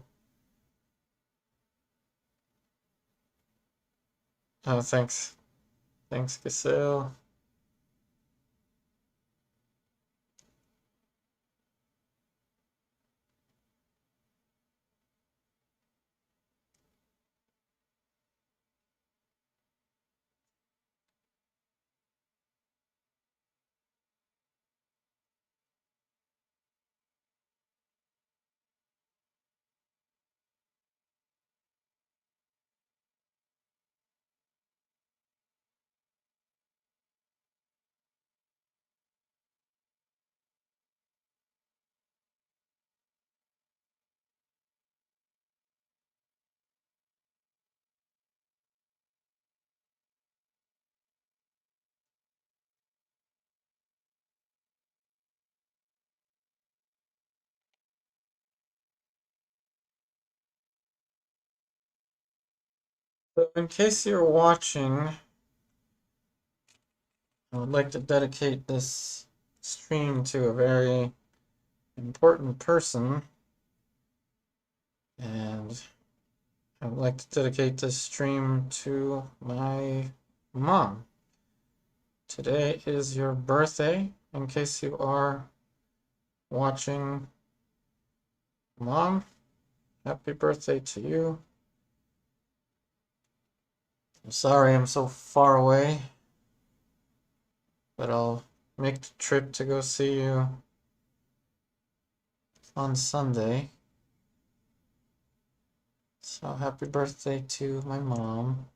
Oh, thanks. Thanks, Giselle. So in case you're watching, I would like to dedicate this stream to a very important person, and I would like to dedicate this stream to my mom. Today is your birthday, in case you are watching. Mom, happy birthday to you. I'm sorry I'm so far away, but I'll make the trip to go see you on Sunday. So happy birthday to my mom.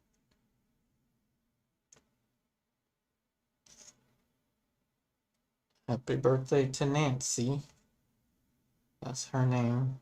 Happy birthday to Nancy. That's her name.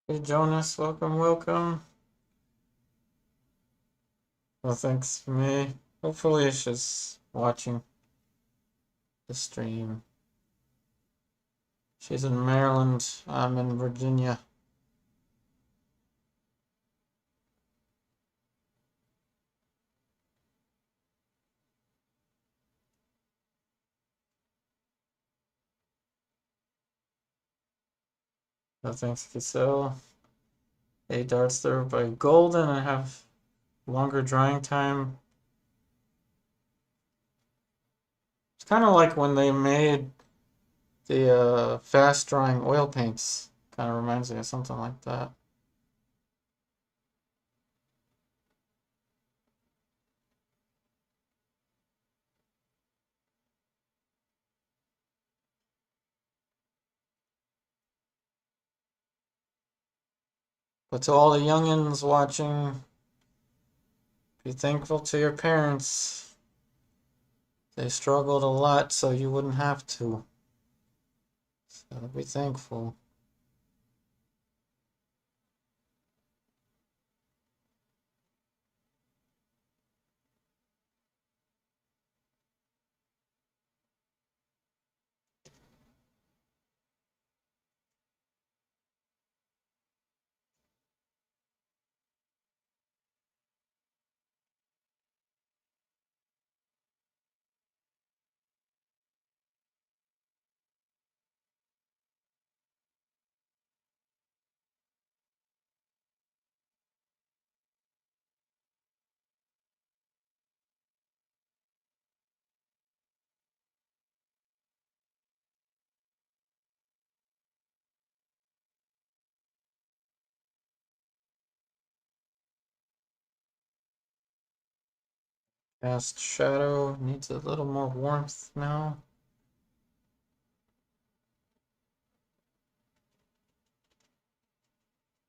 Hey Jonas, welcome, welcome. Well, thanks for me. Hopefully she's watching the stream. She's in Maryland, I'm in Virginia. No thanks, Giselle. Hey, darts there by Golden. I have longer drying time. It's kind of like when they made the fast drying oil paints. Kind of reminds me of something like that. But to all the youngins watching, be thankful to your parents. They struggled a lot so you wouldn't have to. So be thankful. Cast shadow needs a little more warmth now.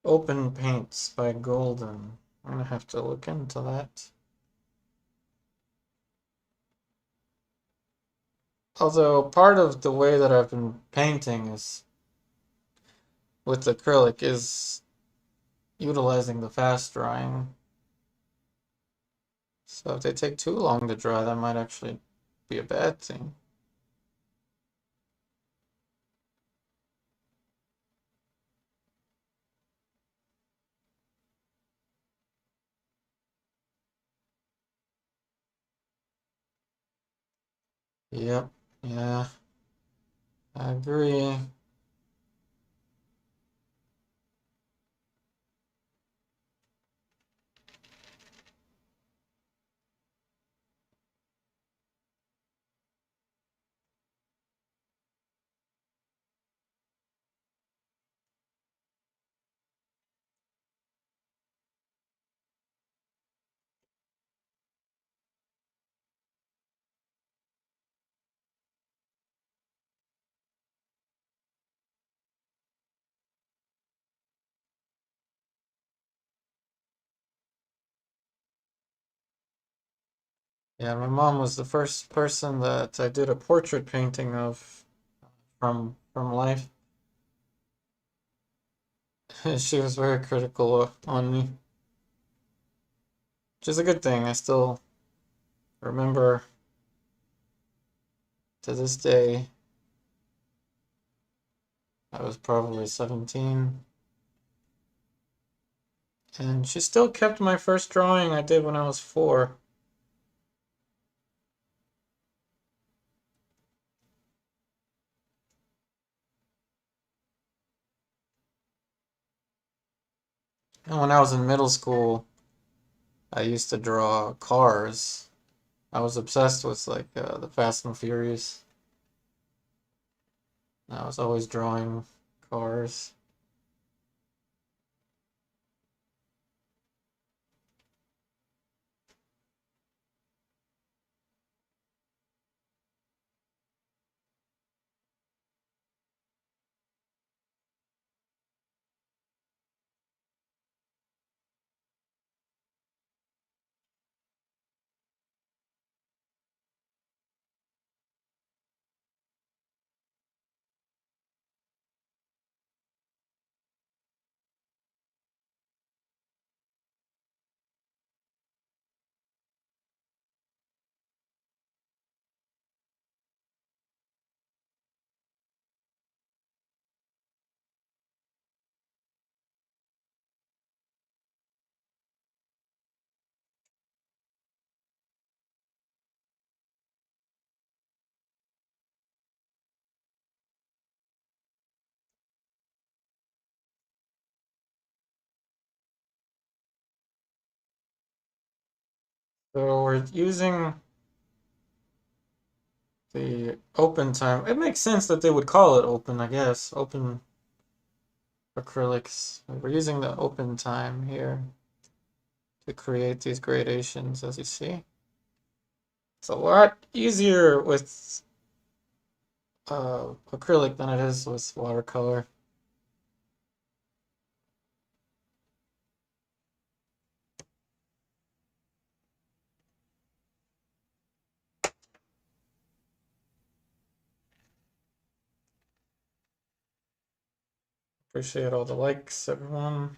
Open Paints by Golden. I'm gonna have to look into that. Although part of the way that I've been painting is with acrylic is utilizing the fast drying. So if they take too long to dry, that might actually be a bad thing. Yep, yeah, I agree. Yeah, my mom was the first person that I did a portrait painting of from life. She was very critical on me, which is a good thing. I still remember to this day. I was probably 17, and she still kept my first drawing I did when I was 4. And when I was in middle school, I used to draw cars. I was obsessed with like the Fast and Furious. I was always drawing cars. So we're using the open time. It makes sense that they would call it open, I guess. Open acrylics. We're using the open time here to create these gradations, as you see. It's a lot easier with acrylic than it is with watercolor. Appreciate all the likes, everyone.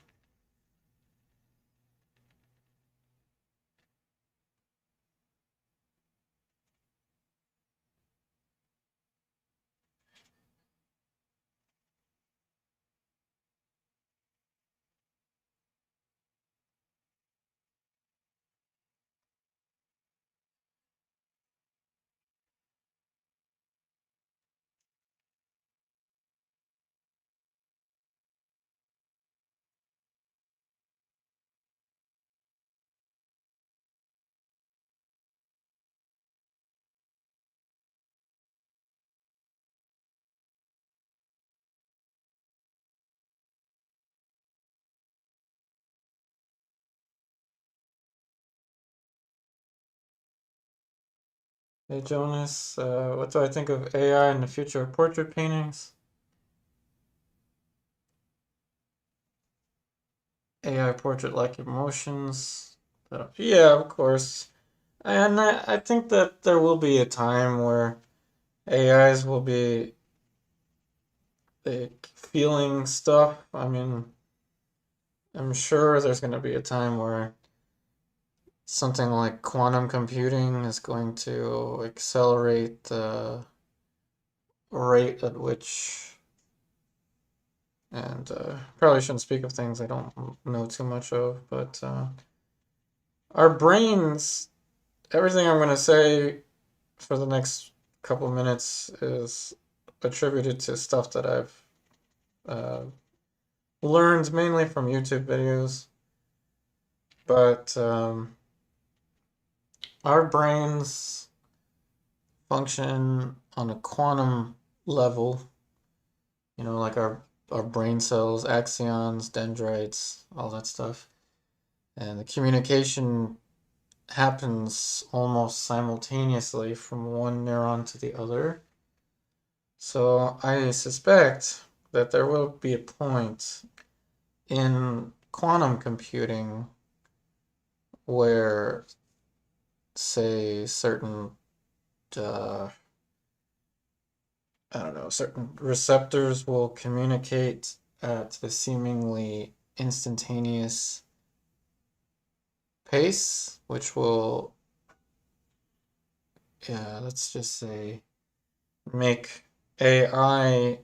Hey Jonas, what do I think of AI in the future of portrait paintings? AI portrait-like emotions. Yeah, of course. And I think that there will be a time where AIs will be like feeling stuff. I mean, I'm sure there's going to be a time where something like quantum computing is going to accelerate the rate at which, and probably shouldn't speak of things I don't know too much of, but our brains, everything I'm going to say for the next couple minutes is attributed to stuff that I've uh, learned mainly from YouTube videos, but our brains function on a quantum level, like our brain cells, axons, dendrites, all that stuff. And the communication happens almost simultaneously from one neuron to the other. So I suspect that there will be a point in quantum computing where, say, certain, uh, I don't know, certain receptors will communicate at a seemingly instantaneous pace, which will, yeah, let's just say, make AI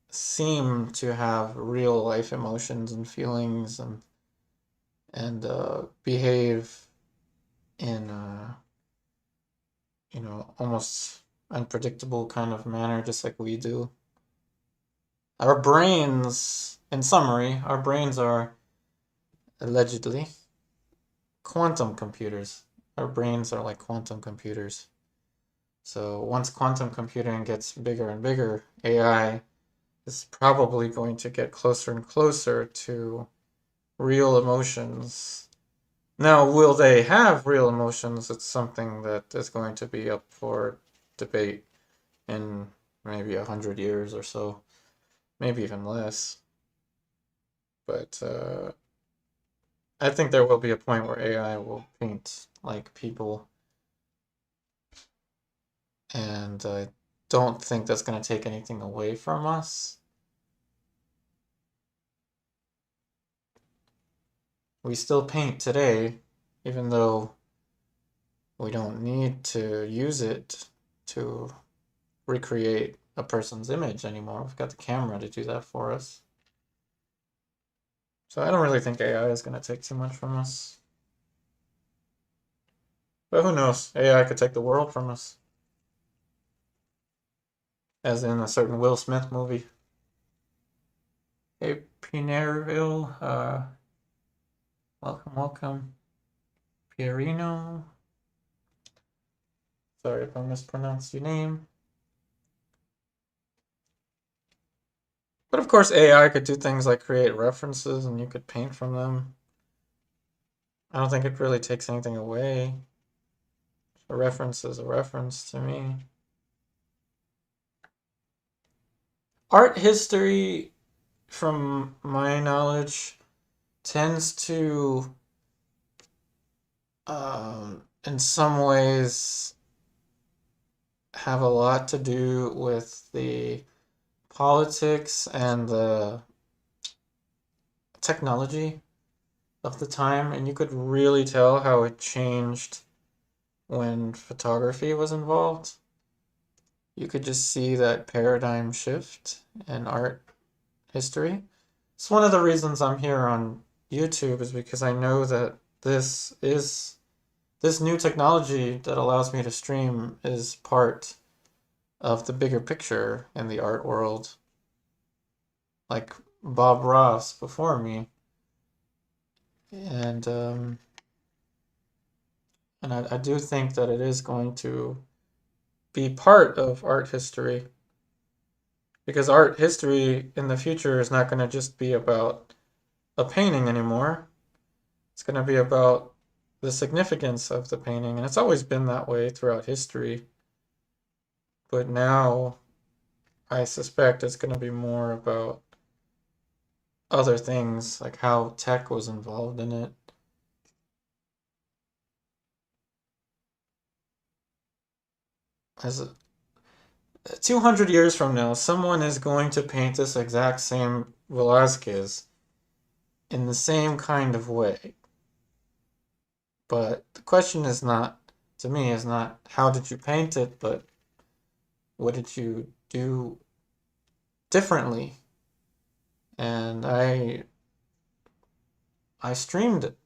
seem to have real life emotions and feelings and behave in almost unpredictable kind of manner, just like we do. Our brains, in summary, our brains are allegedly quantum computers. Our brains are like quantum computers. So once quantum computing gets bigger and bigger, AI is probably going to get closer and closer to real emotions. Now, will they have real emotions? It's something that is going to be up for debate in maybe 100 years or so, maybe even less. But I think there will be a point where AI will paint like people, and I don't think that's going to take anything away from us. We still paint today, even though we don't need to use it to recreate a person's image anymore. We've got the camera to do that for us. So I don't really think AI is going to take too much from us. But who knows? AI could take the world from us. As in a certain Will Smith movie. Hey, Pinerville, welcome, welcome. Pierino. Sorry if I mispronounced your name. But of course, AI could do things like create references and you could paint from them. I don't think it really takes anything away. A reference is a reference to me. Art history, from my knowledge, tends to, in some ways, have a lot to do with the politics and the technology of the time, and you could really tell how it changed when photography was involved. You could just see that paradigm shift in art history. It's one of the reasons I'm here on YouTube, is because I know that this new technology that allows me to stream is part of the bigger picture in the art world. Like Bob Ross before me, and I do think that it is going to be part of art history, because art history in the future is not going to just be about a painting anymore. It's going to be about the significance of the painting, and it's always been that way throughout history. But now I suspect it's going to be more about other things, like how tech was involved in it. As 200 years from now, someone is going to paint this exact same Velázquez in the same kind of way. But the question is not, to me, is not how did you paint it, but what did you do differently? And I streamed it,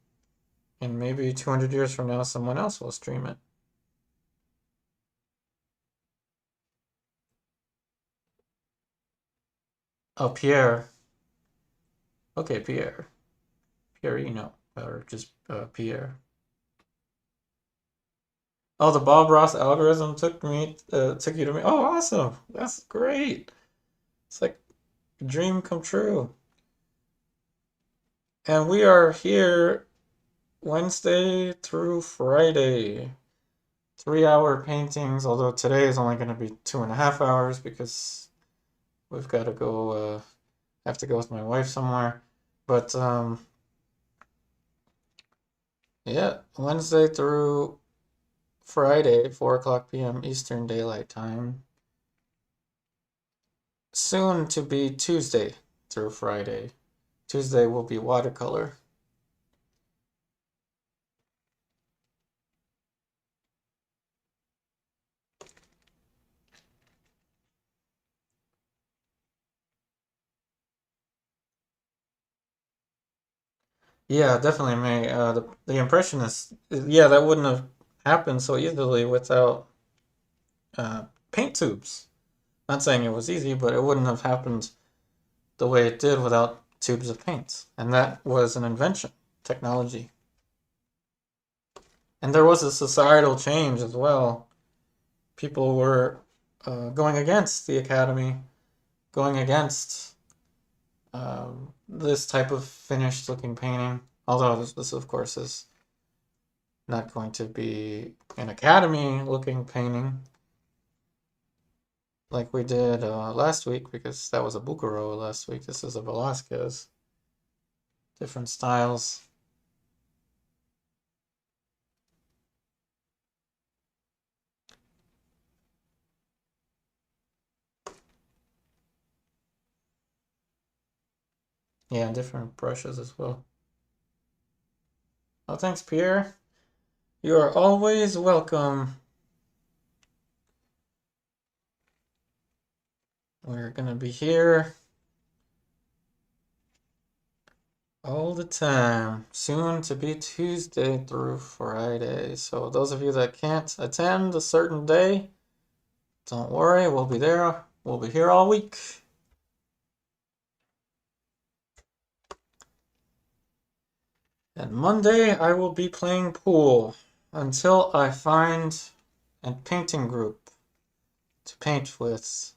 and maybe 200 years from now, someone else will stream it. Oh, Pierre. Okay, Pierre. Pierino, or just Pierre. Oh, the Bob Ross algorithm took you to me. Oh, awesome! That's great. It's like a dream come true. And we are here Wednesday through Friday. 3 hour paintings, although today is only going to be 2.5 hours because we've got to go, I have to go with my wife somewhere. But yeah, Wednesday through Friday, 4 o'clock p.m. Eastern Daylight Time. Soon to be Tuesday through Friday. Tuesday will be watercolor. Yeah, definitely may. The impressionist, yeah, that wouldn't have happened so easily without paint tubes. Not saying it was easy, but it wouldn't have happened the way it did without tubes of paint. And that was an invention, technology. And there was a societal change as well. People were going against the academy, going against this type of finished looking painting. Although this, of course, is not going to be an academy looking painting like we did last week, because that was a Bucaro last week. This is a Velázquez. Different styles. Yeah, different brushes as well. Oh, thanks, Pierre. You are always welcome. We're gonna be here all the time. Soon to be Tuesday through Friday. So those of you that can't attend a certain day, don't worry, we'll be there. We'll be here all week. And Monday I will be playing pool until I find a painting group to paint with.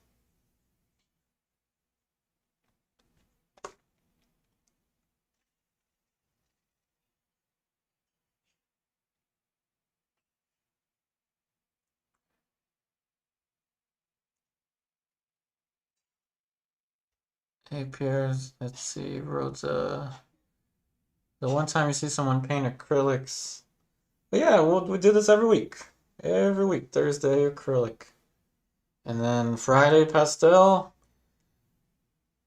Hey, Piers, let's see, Rosa. The one time you see someone paint acrylics. But yeah, we do this every week. Every week, Thursday acrylic. And then Friday pastel,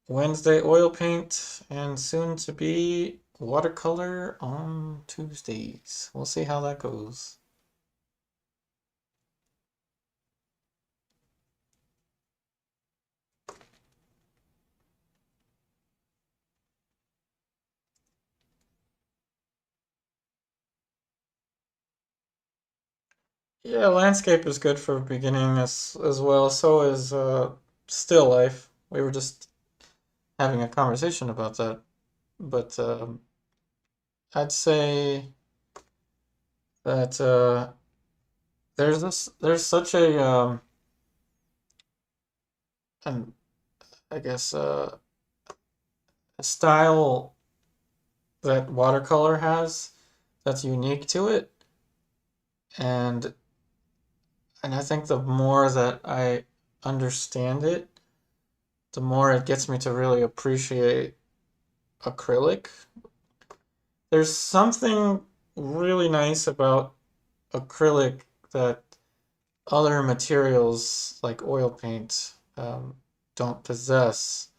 Wednesday oil paint, and soon to be watercolor on Tuesdays. We'll see how that goes. Yeah, landscape is good for beginning as well. So is still life. We were just having a conversation about that. But I'd say that there's such an I guess a style that watercolor has that's unique to it. And I think the more that I understand it, the more it gets me to really appreciate acrylic. There's something really nice about acrylic that other materials like oil paint don't possess.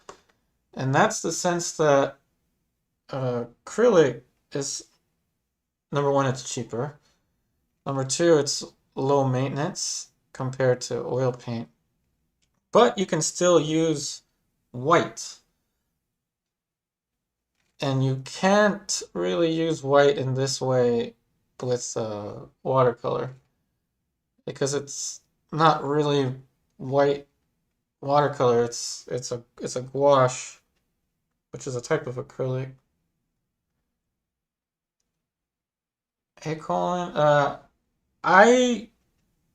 And that's the sense that acrylic is, number one, it's cheaper. Number two, it's low maintenance compared to oil paint. But you can still use white. And you can't really use white in this way with watercolor because it's not really white watercolor. It's a gouache, which is a type of acrylic. Hey Colin, I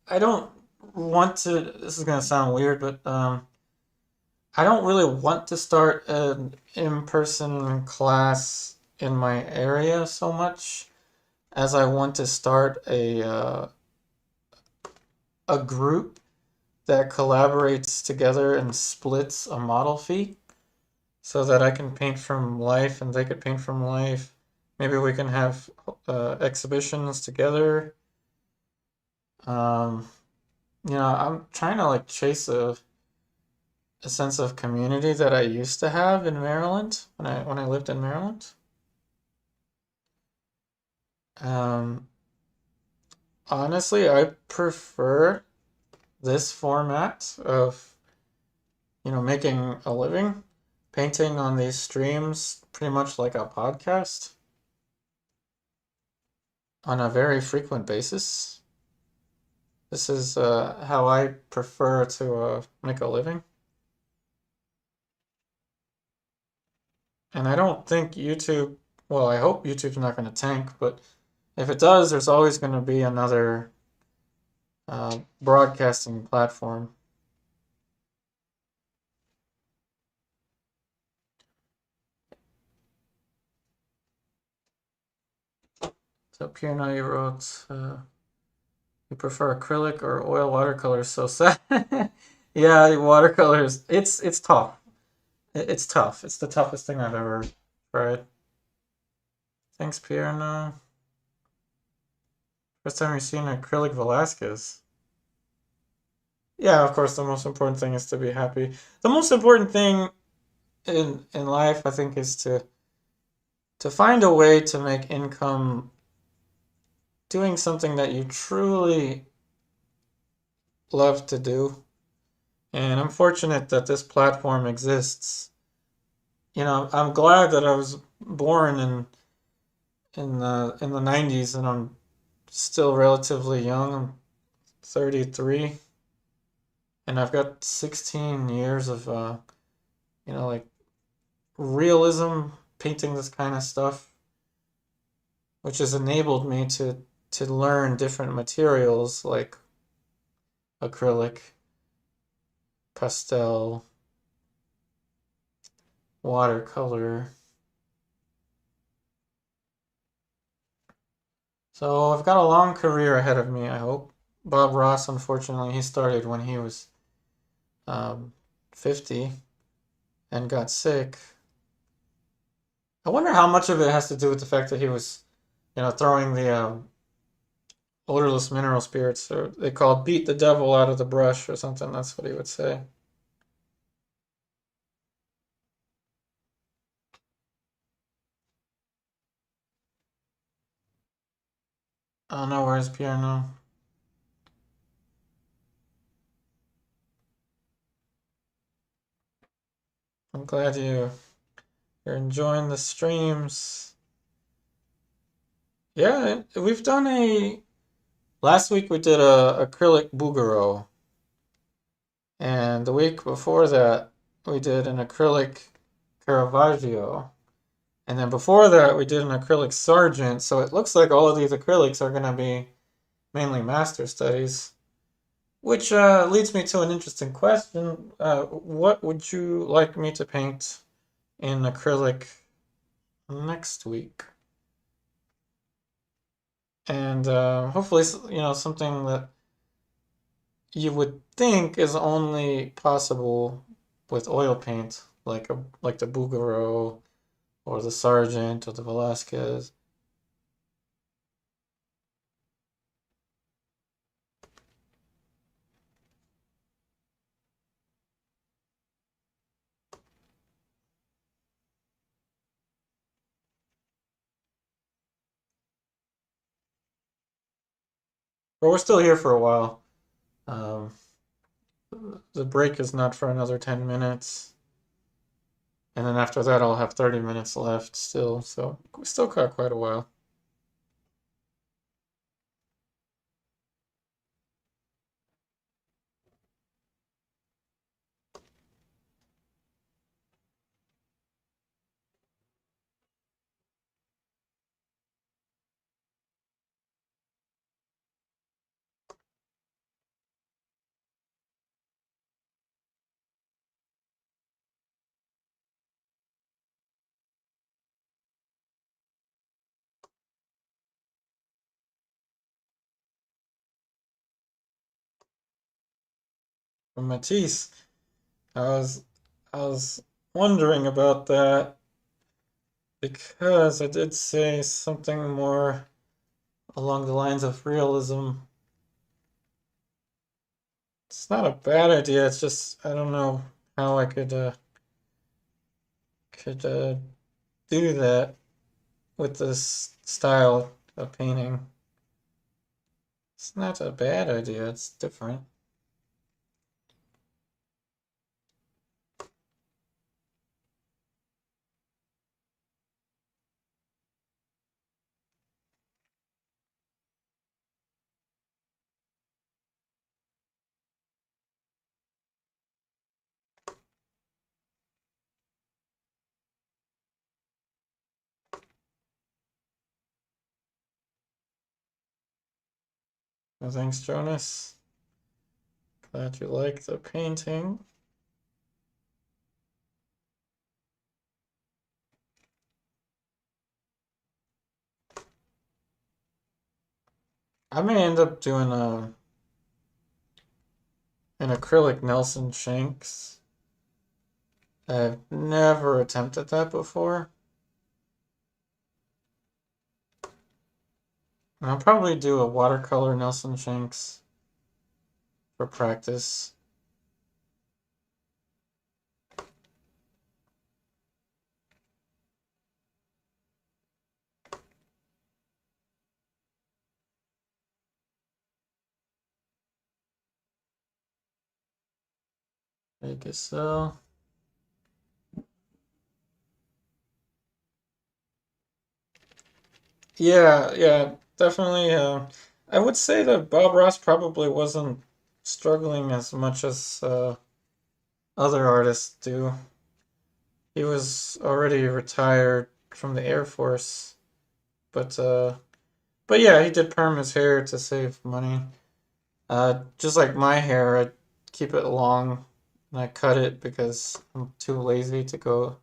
I don't want to. This is gonna sound weird, but I don't really want to start an in-person class in my area so much as I want to start a group that collaborates together and splits a model fee so that I can paint from life and they could paint from life. Maybe we can have exhibitions together. Um, I'm trying to like chase a sense of community that I used to have in Maryland when I lived in Maryland. Um, Honestly, I prefer this format of making a living, painting on these streams, pretty much like a podcast on a very frequent basis. This is how I prefer to make a living. And I don't think YouTube, well, I hope YouTube's not going to tank, but if it does, there's always going to be another broadcasting platform. So Pierre, you wrote, you prefer acrylic or oil watercolors? So sad. Yeah, watercolors. It's tough. It's tough. It's the toughest thing I've ever tried. Thanks, Pierre. No. First time you've seen acrylic Velázquez. Yeah, of course, the most important thing is to be happy. The most important thing in life, I think, is to find a way to make income doing something that you truly love to do. And I'm fortunate that this platform exists. I'm glad that I was born in the 90s and I'm still relatively young. I'm 33 and I've got 16 years of like realism painting this kind of stuff, which has enabled me to learn different materials like acrylic, pastel, watercolor. So I've got a long career ahead of me, I hope. Bob Ross, unfortunately, he started when he was 50 and got sick. I wonder how much of it has to do with the fact that he was, throwing the odorless mineral spirits, or they called beat the devil out of the brush or something. That's what he would say. Oh no, where's Pierre now? I'm glad you're enjoying the streams. Yeah, we've done last week we did a acrylic Bouguereau, and the week before that we did an acrylic Caravaggio, and then before that we did an acrylic Sargent. So it looks like all of these acrylics are going to be mainly master studies, which leads me to an interesting question. What would you like me to paint in acrylic next week? and hopefully, you know, something that you would think is only possible with oil paint, like the Bouguereau or the Sargent or the Velázquez. But we're still here for a while. Um, the break is not for another 10 minutes. And then after that, I'll have 30 minutes left still. So we still got quite a while. From Matisse, I was I was wondering about that because I did say something more along the lines of realism. It's not a bad idea. It's just I don't know how I could do that with this style of painting. It's not a bad idea. It's different. Well, thanks, Jonas. Glad you like the painting. I may end up doing an acrylic Nelson Shanks. I've never attempted that before. And I'll probably do a watercolor Nelson Shanks for practice. I guess so. Yeah, definitely. I would say that Bob Ross probably wasn't struggling as much as other artists do. He was already retired from the Air Force, but uh, but yeah, he did perm his hair to save money. Just like my hair, I keep it long and I cut it because I'm too lazy to go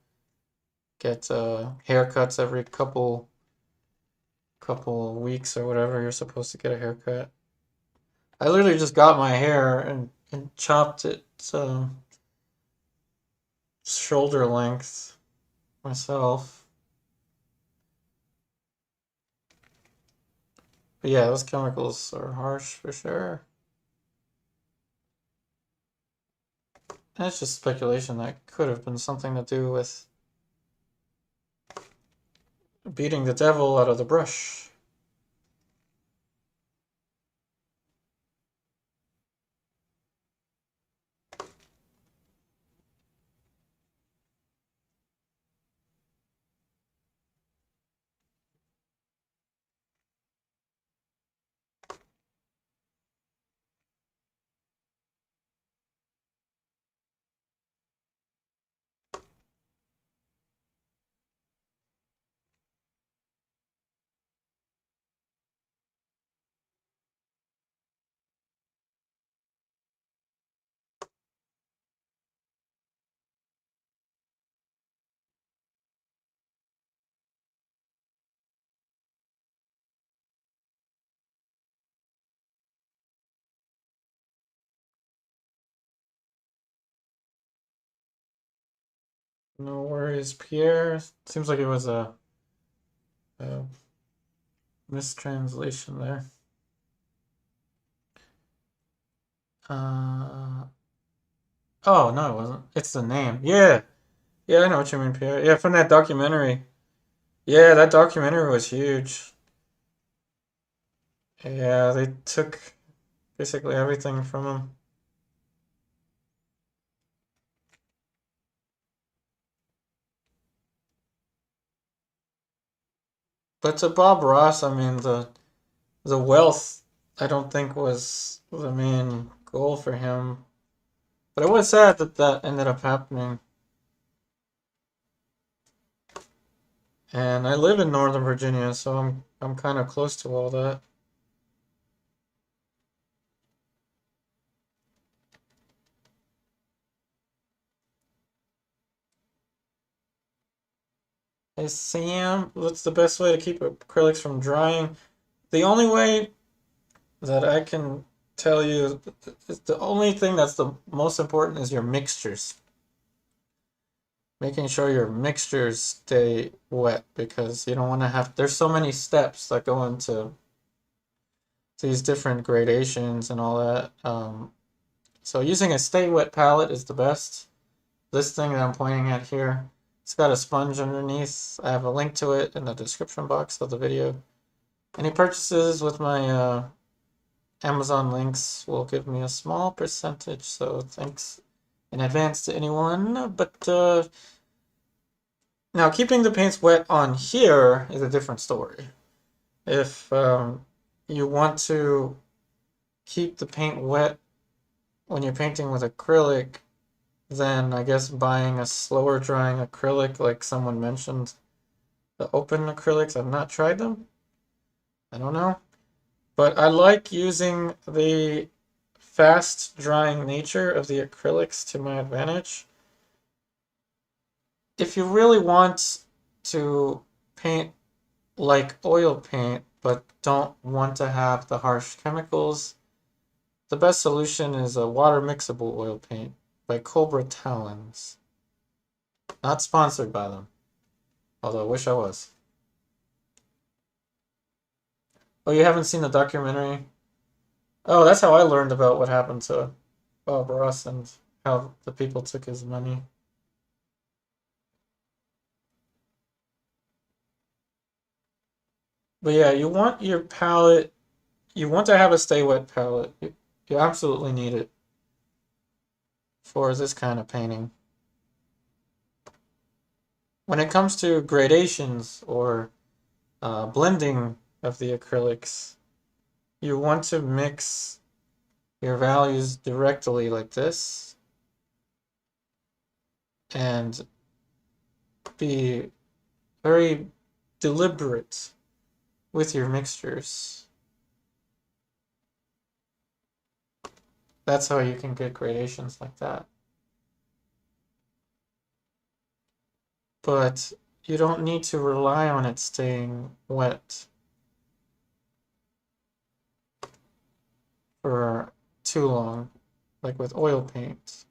get haircuts every couple weeks or whatever you're supposed to get a haircut. I literally just got my hair and chopped it shoulder length myself. But yeah, those chemicals are harsh for sure. That's just speculation. That could have been something to do with beating the devil out of the brush. No worries, Pierre. Seems like it was a mistranslation there. Oh, no, it wasn't. It's the name. Yeah. Yeah, I know what you mean, Pierre. Yeah, from that documentary. Yeah, that documentary was huge. Yeah, they took basically everything from him. But to Bob Ross, I mean, the wealth, I don't think was the main goal for him. But it was sad that that ended up happening. And I live in Northern Virginia, so I'm kind of close to all that. Hey Sam, what's the best way to keep acrylics from drying? The only way that I can tell you, the only thing that's the most important is your mixtures. Making sure your mixtures stay wet because you don't want to have, there's so many steps that go into these different gradations and all that. So using a stay wet palette is the best. This thing that I'm pointing at here, it's got a sponge underneath. I have a link to it in the description box of the video. Any purchases with my Amazon links will give me a small percentage, so thanks in advance to anyone. But now keeping the paints wet on here is a different story. If you want to keep the paint wet when you're painting with acrylic, then I guess buying a slower drying acrylic, like someone mentioned, the open acrylics. I've not tried them. I don't know. But I like using the fast drying nature of the acrylics to my advantage. If you really want to paint like oil paint, but don't want to have the harsh chemicals, the best solution is a water mixable oil paint by Cobra Talons. Not sponsored by them, although I wish I was. Oh, you haven't seen the documentary? Oh, that's how I learned about what happened to Bob Ross and how the people took his money. But yeah, you want your palette, you want to have a stay wet palette. You absolutely need it for this kind of painting. When it comes to gradations or blending of the acrylics, you want to mix your values directly like this and be very deliberate with your mixtures. That's how you can get gradations like that. But you don't need to rely on it staying wet for too long, like with oil paint.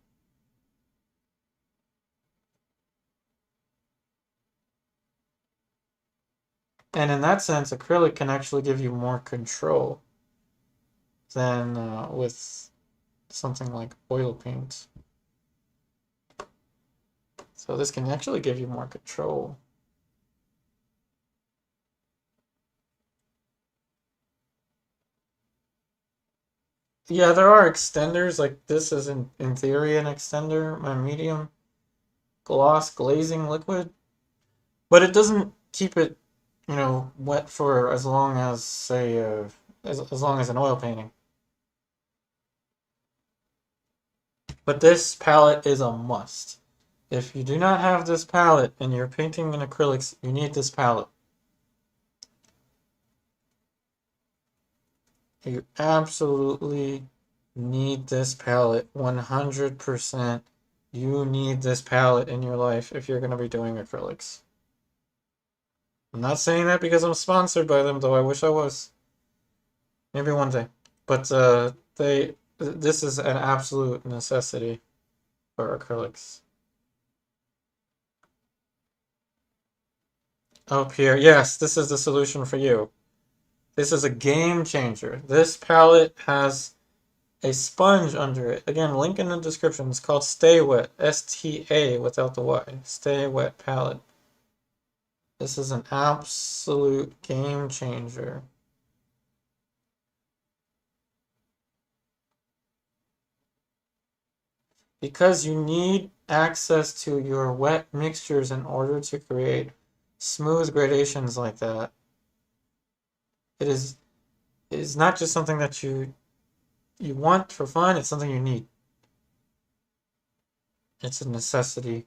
And in that sense, acrylic can actually give you more control than with something like oil paint. So this can actually give you more control. Yeah, there are extenders, like this is in theory an extender, my medium gloss glazing liquid, but it doesn't keep it, wet for as long as, say, as long as an oil painting. But this palette is a must. If you do not have this palette and you're painting in acrylics, you need this palette. You absolutely need this palette. 100%. You need this palette in your life if you're going to be doing acrylics. I'm not saying that because I'm sponsored by them, though I wish I was. Maybe one day. But this is an absolute necessity for acrylics. up here. Yes, this is the solution for you. This is a game changer. This palette has a sponge under it. Again, link in the description. It's called Stay Wet. S-T-A without the Y. Stay Wet palette. This is an absolute game changer. Because you need access to your wet mixtures in order to create smooth gradations like that. It is not just something that you want for fun, it's something you need. It's a necessity.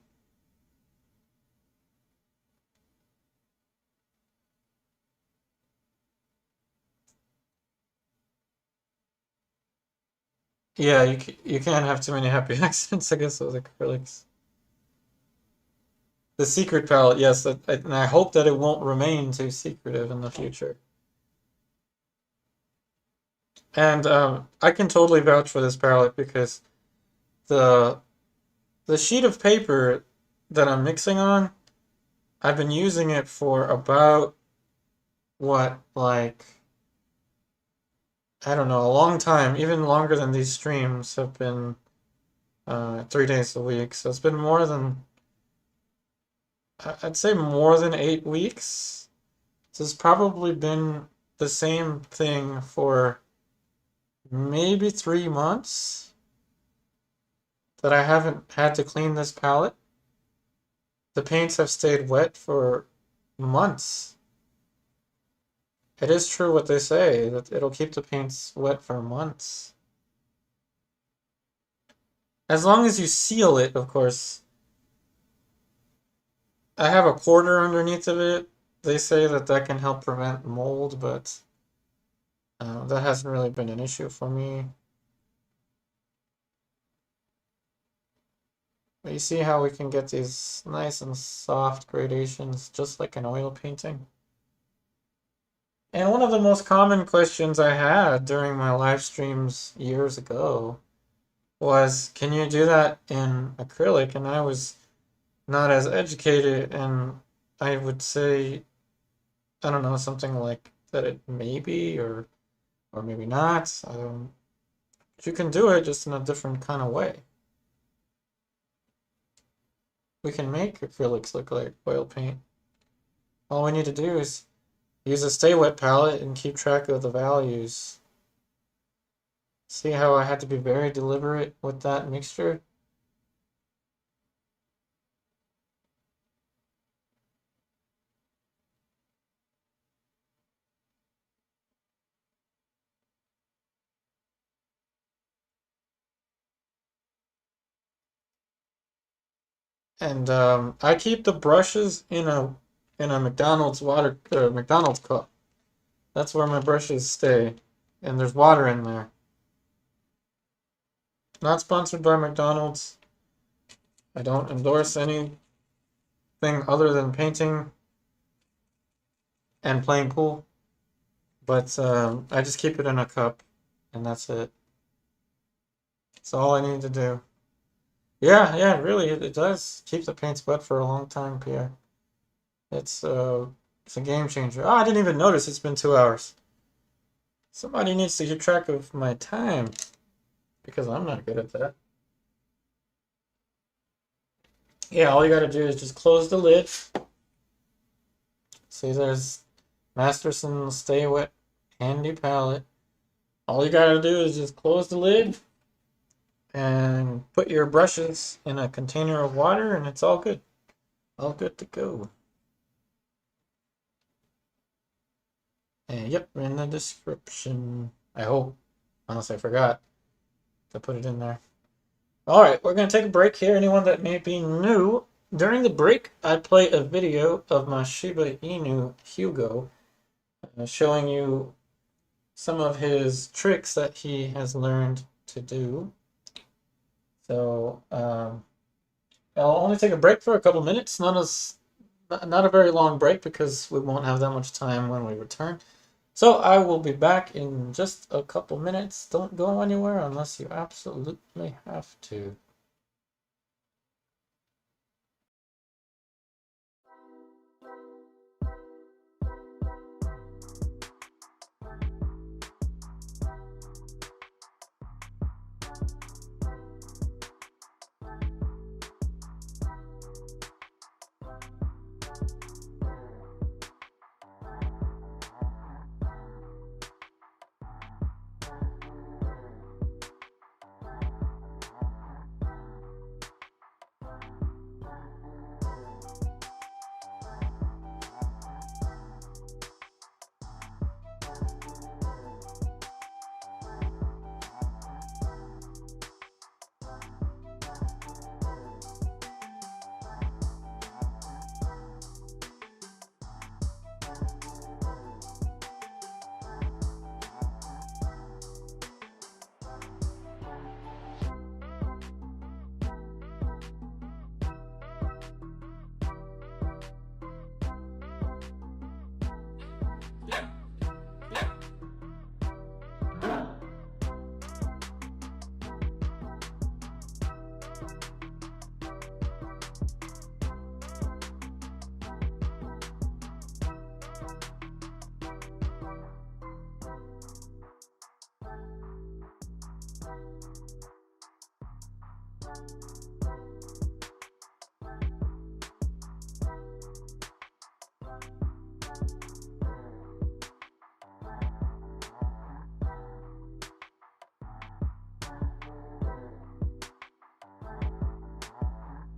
Yeah, you can't have too many happy accents, I guess, with acrylics. The secret palette, yes, and I hope that it won't remain too secretive in the future. And I can totally vouch for this palette because the the sheet of paper that I'm mixing on, I've been using it for about what, like, I don't know, a long time, even longer than these streams have been 3 days a week. So it's been more than, I'd say more than 8 weeks. So it's probably been the same thing for maybe 3 months that I haven't had to clean this palette. The paints have stayed wet for months. It is true what they say, that it'll keep the paints wet for months. As long as you seal it, of course. I have a quarter underneath of it. They say that that can help prevent mold, but that hasn't really been an issue for me. But you see how we can get these nice and soft gradations, just like an oil painting? And one of the most common questions I had during my live streams years ago was, can you do that in acrylic? And I was not as educated, and I would say, I don't know, something like that it may be, or maybe not. You can do it just in a different kind of way. We can make acrylics look like oil paint. All we need to do is use a Stay Wet palette and keep track of the values. See how I had to be very deliberate with that mixture? And I keep the brushes in a McDonald's McDonald's cup. That's where my brushes stay, and there's water in there. Not sponsored by McDonald's. I don't endorse anything other than painting and playing pool, but I just keep it in a cup, and that's it. That's all I need to do. Yeah, yeah, really, it does keep the paints wet for a long time, Pierre. It's a game changer. Oh, I didn't even notice it's been 2 hours. Somebody needs to keep track of my time because I'm not good at that. Yeah, all you gotta do is just close the lid. See, there's Masterson Stay Wet Handy Palette. All you gotta do is just close the lid and put your brushes in a container of water, and it's all good. All good to go. And yep, in the description. I hope, unless I forgot to put it in there. Alright, we're going to take a break here. Anyone that may be new, during the break, I play a video of my Shiba Inu Hugo showing you some of his tricks that he has learned to do. So, I'll only take a break for a couple minutes. Not a very long break because we won't have that much time when we return. So I will be back in just a couple minutes. Don't go anywhere unless you absolutely have to.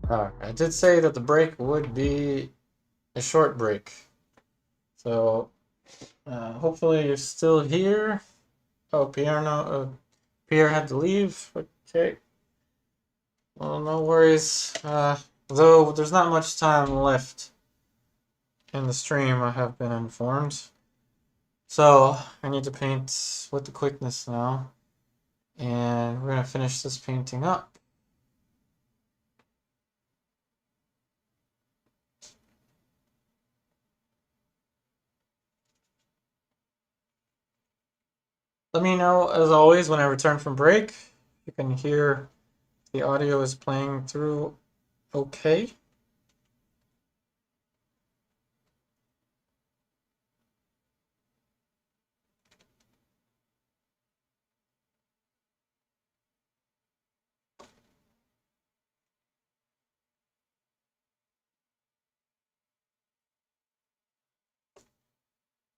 I did say that the break would be a short break. So hopefully you're still here. Oh, Pierre had to leave. Okay. Well, no worries. Though there's not much time left in the stream, I have been informed. So I need to paint with the quickness now. And we're gonna finish this painting up. Let me know, as always, when I return from break. You can hear the audio is playing through okay.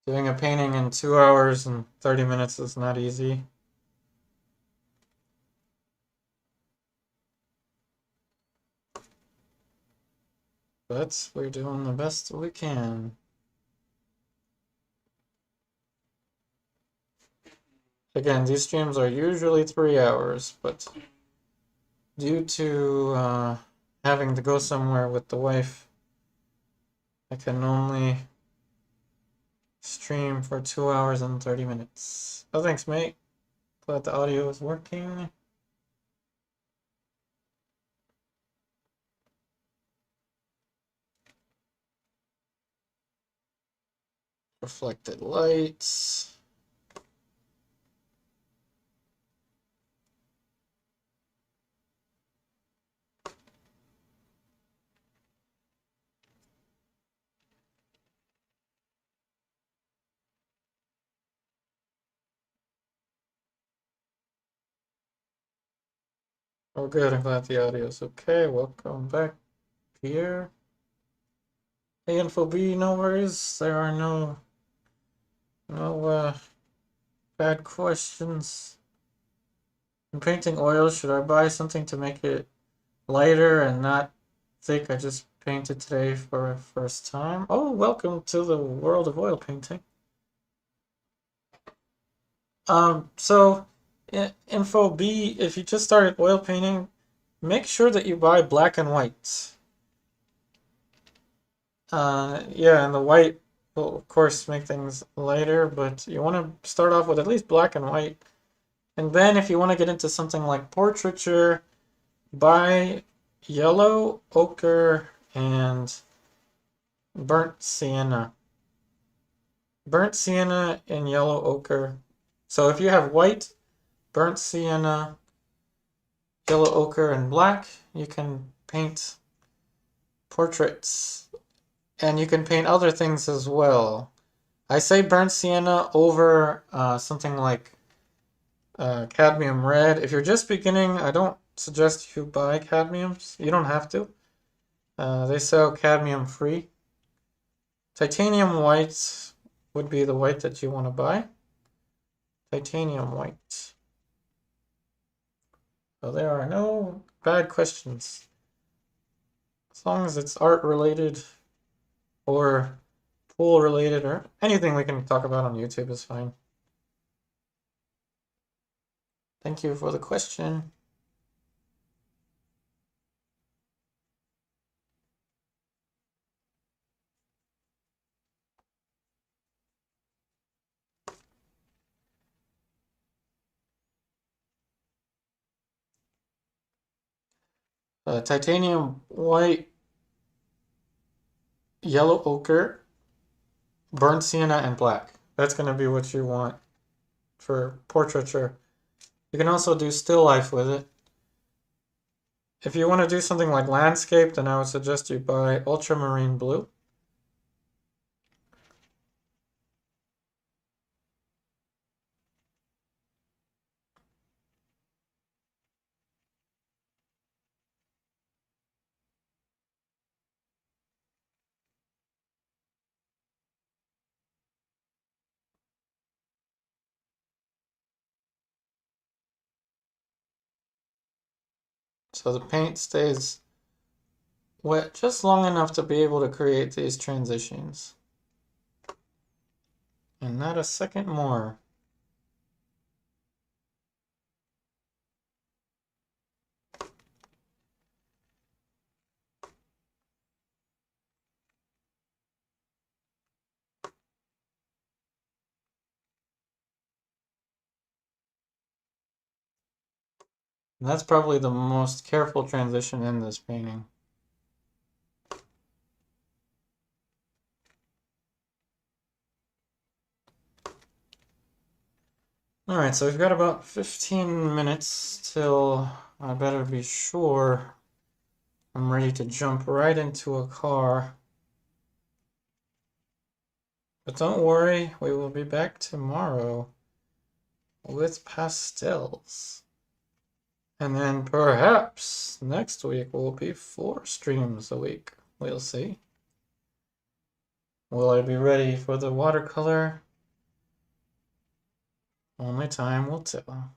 Doing a painting in 2 hours and 30 minutes is not easy. But we're doing the best we can. Again, these streams are usually 3 hours, but due to having to go somewhere with the wife, I can only stream for 2 hours and 30 minutes. Oh, thanks, mate. Glad the audio is working. Reflected lights. Oh, good. I'm glad the audio is okay. Welcome back, Pierre. Hey, Info B, no worries. There are no bad questions. In painting oil, should I buy something to make it lighter and not thick? I just painted today for the first time. Oh, welcome to the world of oil painting. So Info B, if you just started oil painting, make sure that you buy black and white. Yeah, and the white will of course make things lighter, but you want to start off with at least black and white. And then if you want to get into something like portraiture, buy yellow, ochre, and burnt sienna. Burnt sienna and yellow ochre. So if you have white, burnt sienna, yellow ochre, and black, you can paint portraits. And you can paint other things as well. I say burnt sienna over something like cadmium red. If you're just beginning, I don't suggest you buy cadmiums. You don't have to. They sell cadmium free. Titanium white would be the white that you want to buy. Titanium white. So there are no bad questions. As long as it's art related or pool related or anything we can talk about on YouTube is fine. Thank you for the question. Titanium white, yellow ochre, burnt sienna, and black. That's going to be what you want for portraiture. You can also do still life with it. If you want to do something like landscape, then I would suggest you buy ultramarine blue. So the paint stays wet just long enough to be able to create these transitions. And not a second more. And that's probably the most careful transition in this painting. Alright, so we've got about 15 minutes till I better be sure I'm ready to jump right into a car. But don't worry, we will be back tomorrow with pastels. And then perhaps next week will be 4 streams a week. We'll see. Will I be ready for the watercolor? Only time will tell.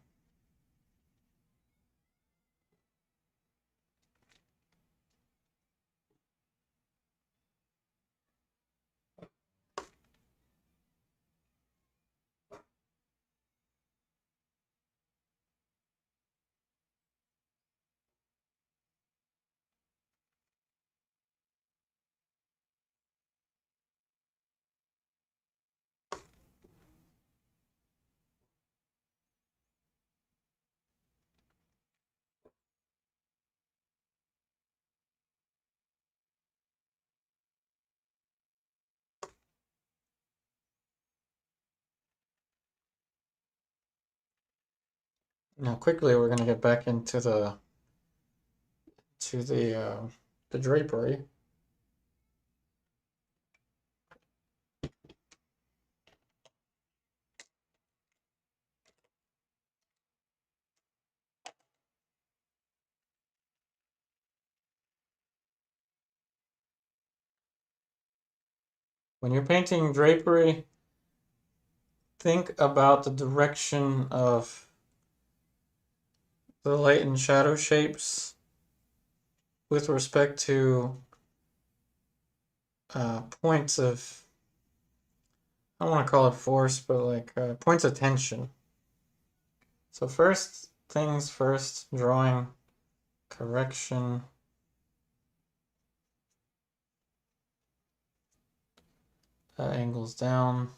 Now quickly we're gonna get back into the drapery. When you're painting drapery, think about the direction of the light and shadow shapes with respect to points of, I don't want to call it force, but like points of tension. So first things first, drawing, correction. Angles down.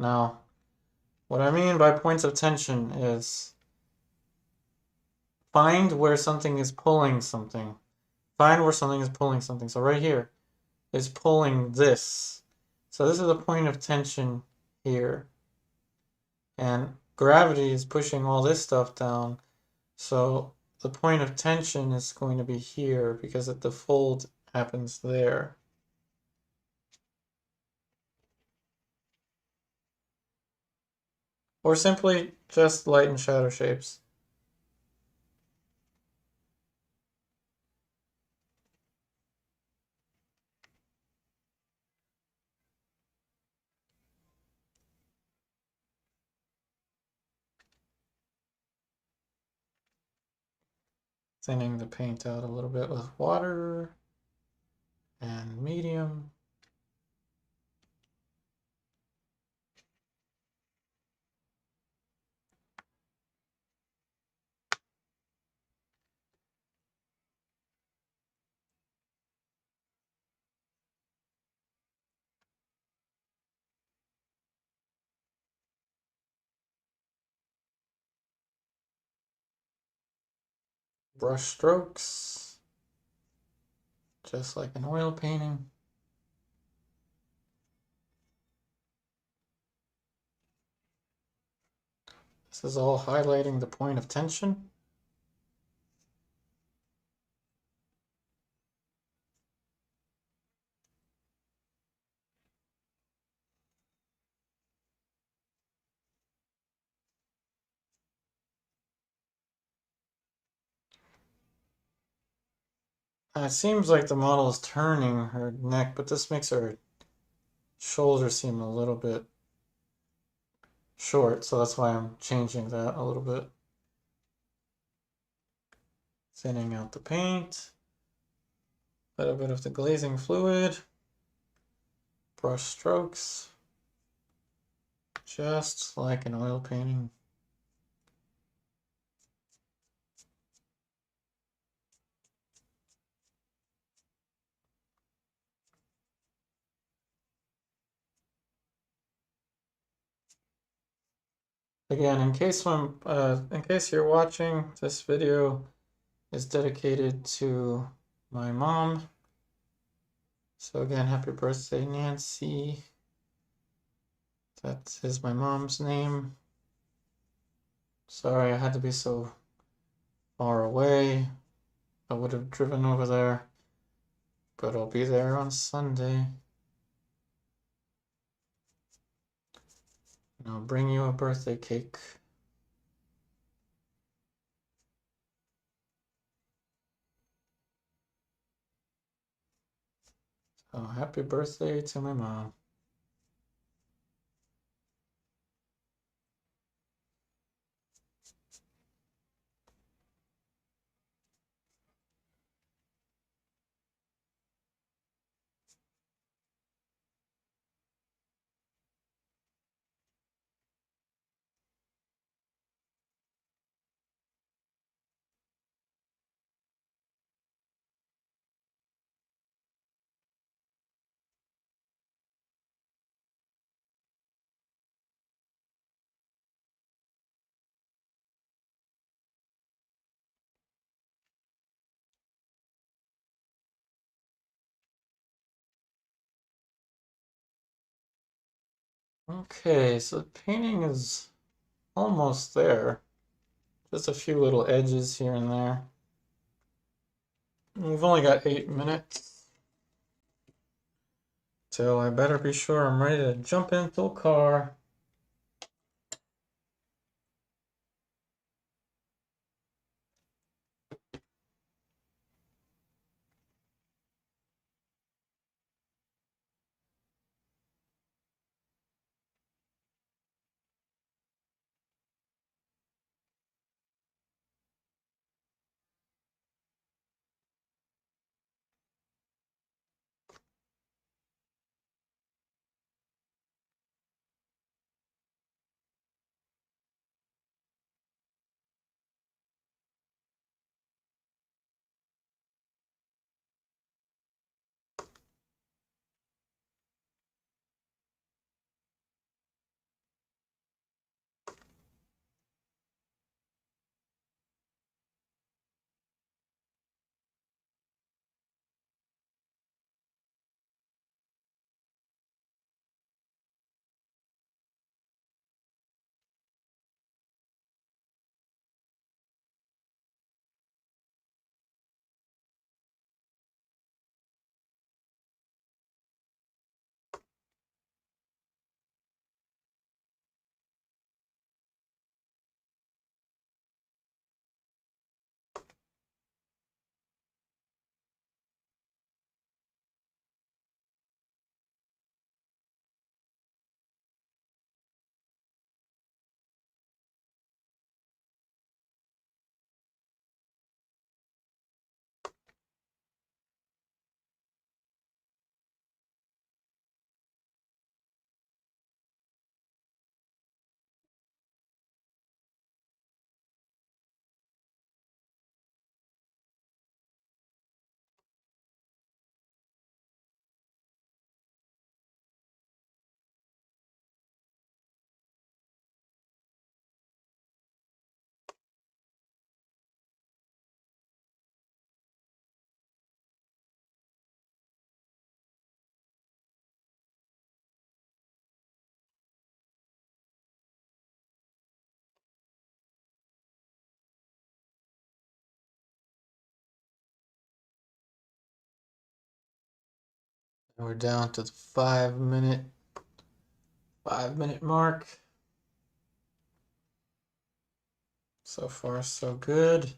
Now, what I mean by points of tension is find where something is pulling something. Find where something is pulling something. So right here is pulling this. So this is a point of tension here. And gravity is pushing all this stuff down. So the point of tension is going to be here because the fold happens there. Or simply just light and shadow shapes. Thinning the paint out a little bit with water and medium. Brush strokes, just like an oil painting. This is all highlighting the point of tension. It seems like the model is turning her neck, but this makes her shoulders seem a little bit short, so that's why I'm changing that a little bit. Thinning out the paint, a little bit of the glazing fluid, brush strokes, just like an oil painting. Again, in case you're watching, this video is dedicated to my mom. So again, happy birthday, Nancy. That is my mom's name. Sorry I had to be so far away. I would have driven over there, but I'll be there on Sunday. And I'll bring you a birthday cake. So happy birthday to my mom. Okay, so the painting is almost there. Just a few little edges here and there. We've only got 8 minutes. So I better be sure I'm ready to jump into a car. We're down to the 5 minute mark. So far, so good.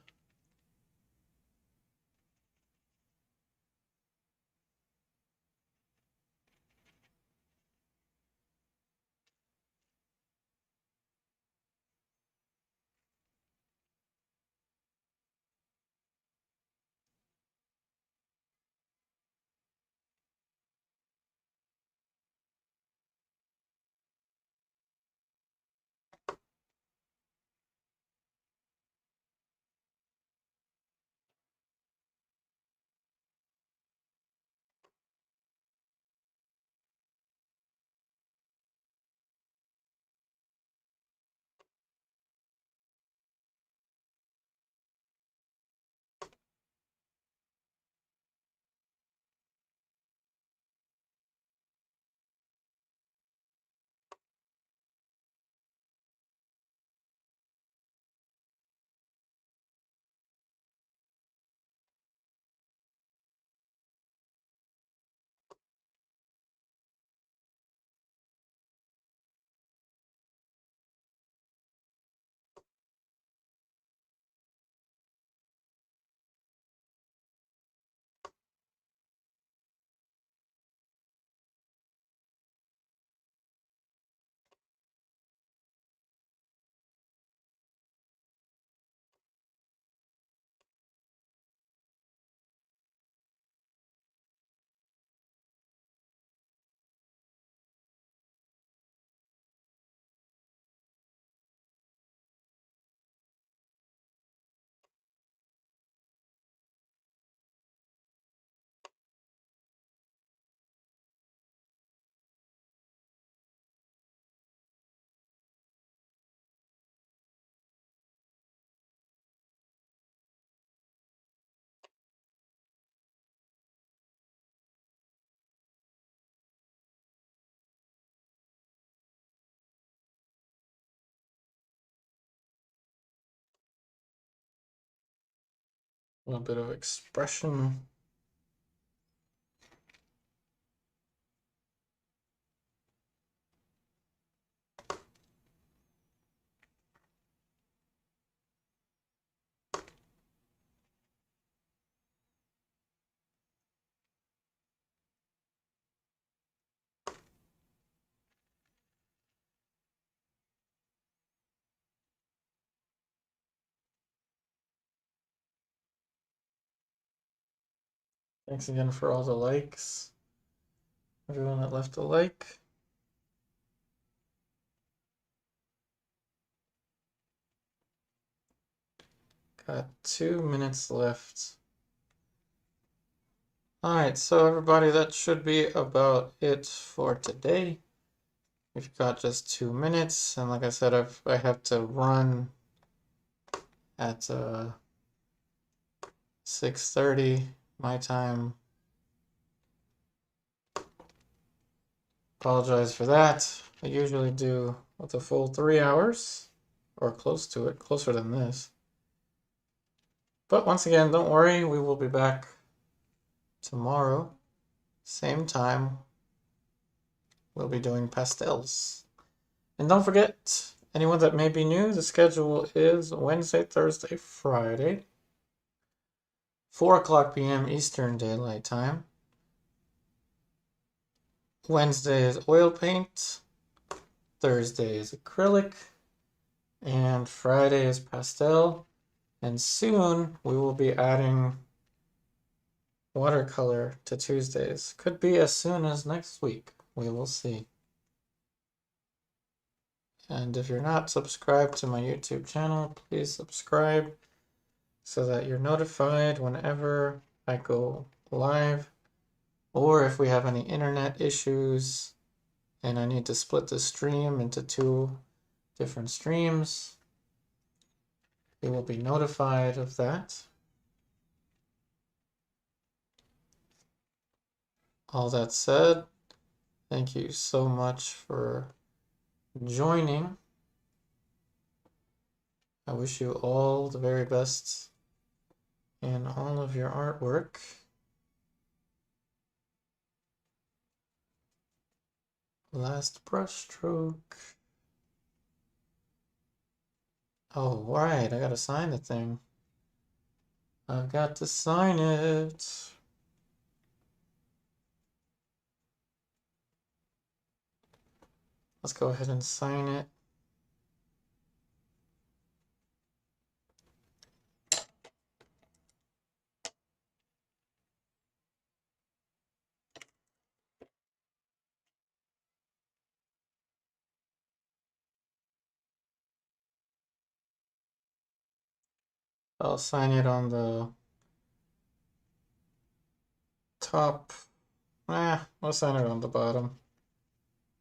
A little bit of expression. Thanks again for all the likes. Everyone that left a like. Got 2 minutes left. Alright, so everybody, that should be about it for today. We've got just 2 minutes, and like I said, I have to run at 6:30 my time. Apologize for that. I usually do the full 3 hours, or close to it, closer than this. But once again, don't worry, we will be back tomorrow, same time. We'll be doing pastels. And don't forget, anyone that may be new, the schedule is Wednesday, Thursday, Friday, 4 o'clock p.m. Eastern Daylight Time. Wednesday is oil paint, Thursday is acrylic, and Friday is pastel. And soon we will be adding watercolor to Tuesdays. Could be as soon as next week. We will see. And if you're not subscribed to my YouTube channel, please subscribe so that you're notified whenever I go live, or if we have any internet issues and I need to split the stream into 2 different streams, you will be notified of that. All that said, thank you so much for joining. I wish you all the very best in all of your artwork. Last brush stroke. Oh, right, I gotta sign the thing. I've got to sign it. Let's go ahead and sign it. I'll sign it on the top. I'll sign it on the bottom.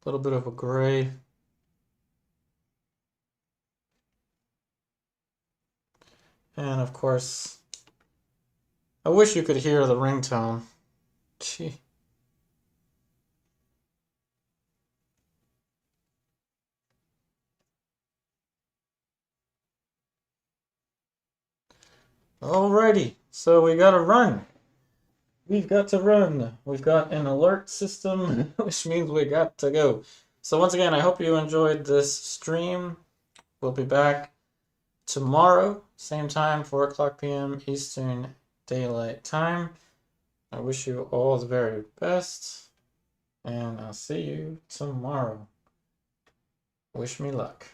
A little bit of a gray. And of course, I wish you could hear the ringtone. Gee. Alrighty, so we gotta run. We've got to run. We've got an alert system, which means we got to go. So once again, I hope you enjoyed this stream. We'll be back tomorrow, same time, 4 o'clock p.m. Eastern Daylight Time. I wish you all the very best, and I'll see you tomorrow. Wish me luck.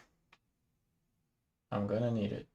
I'm gonna need it.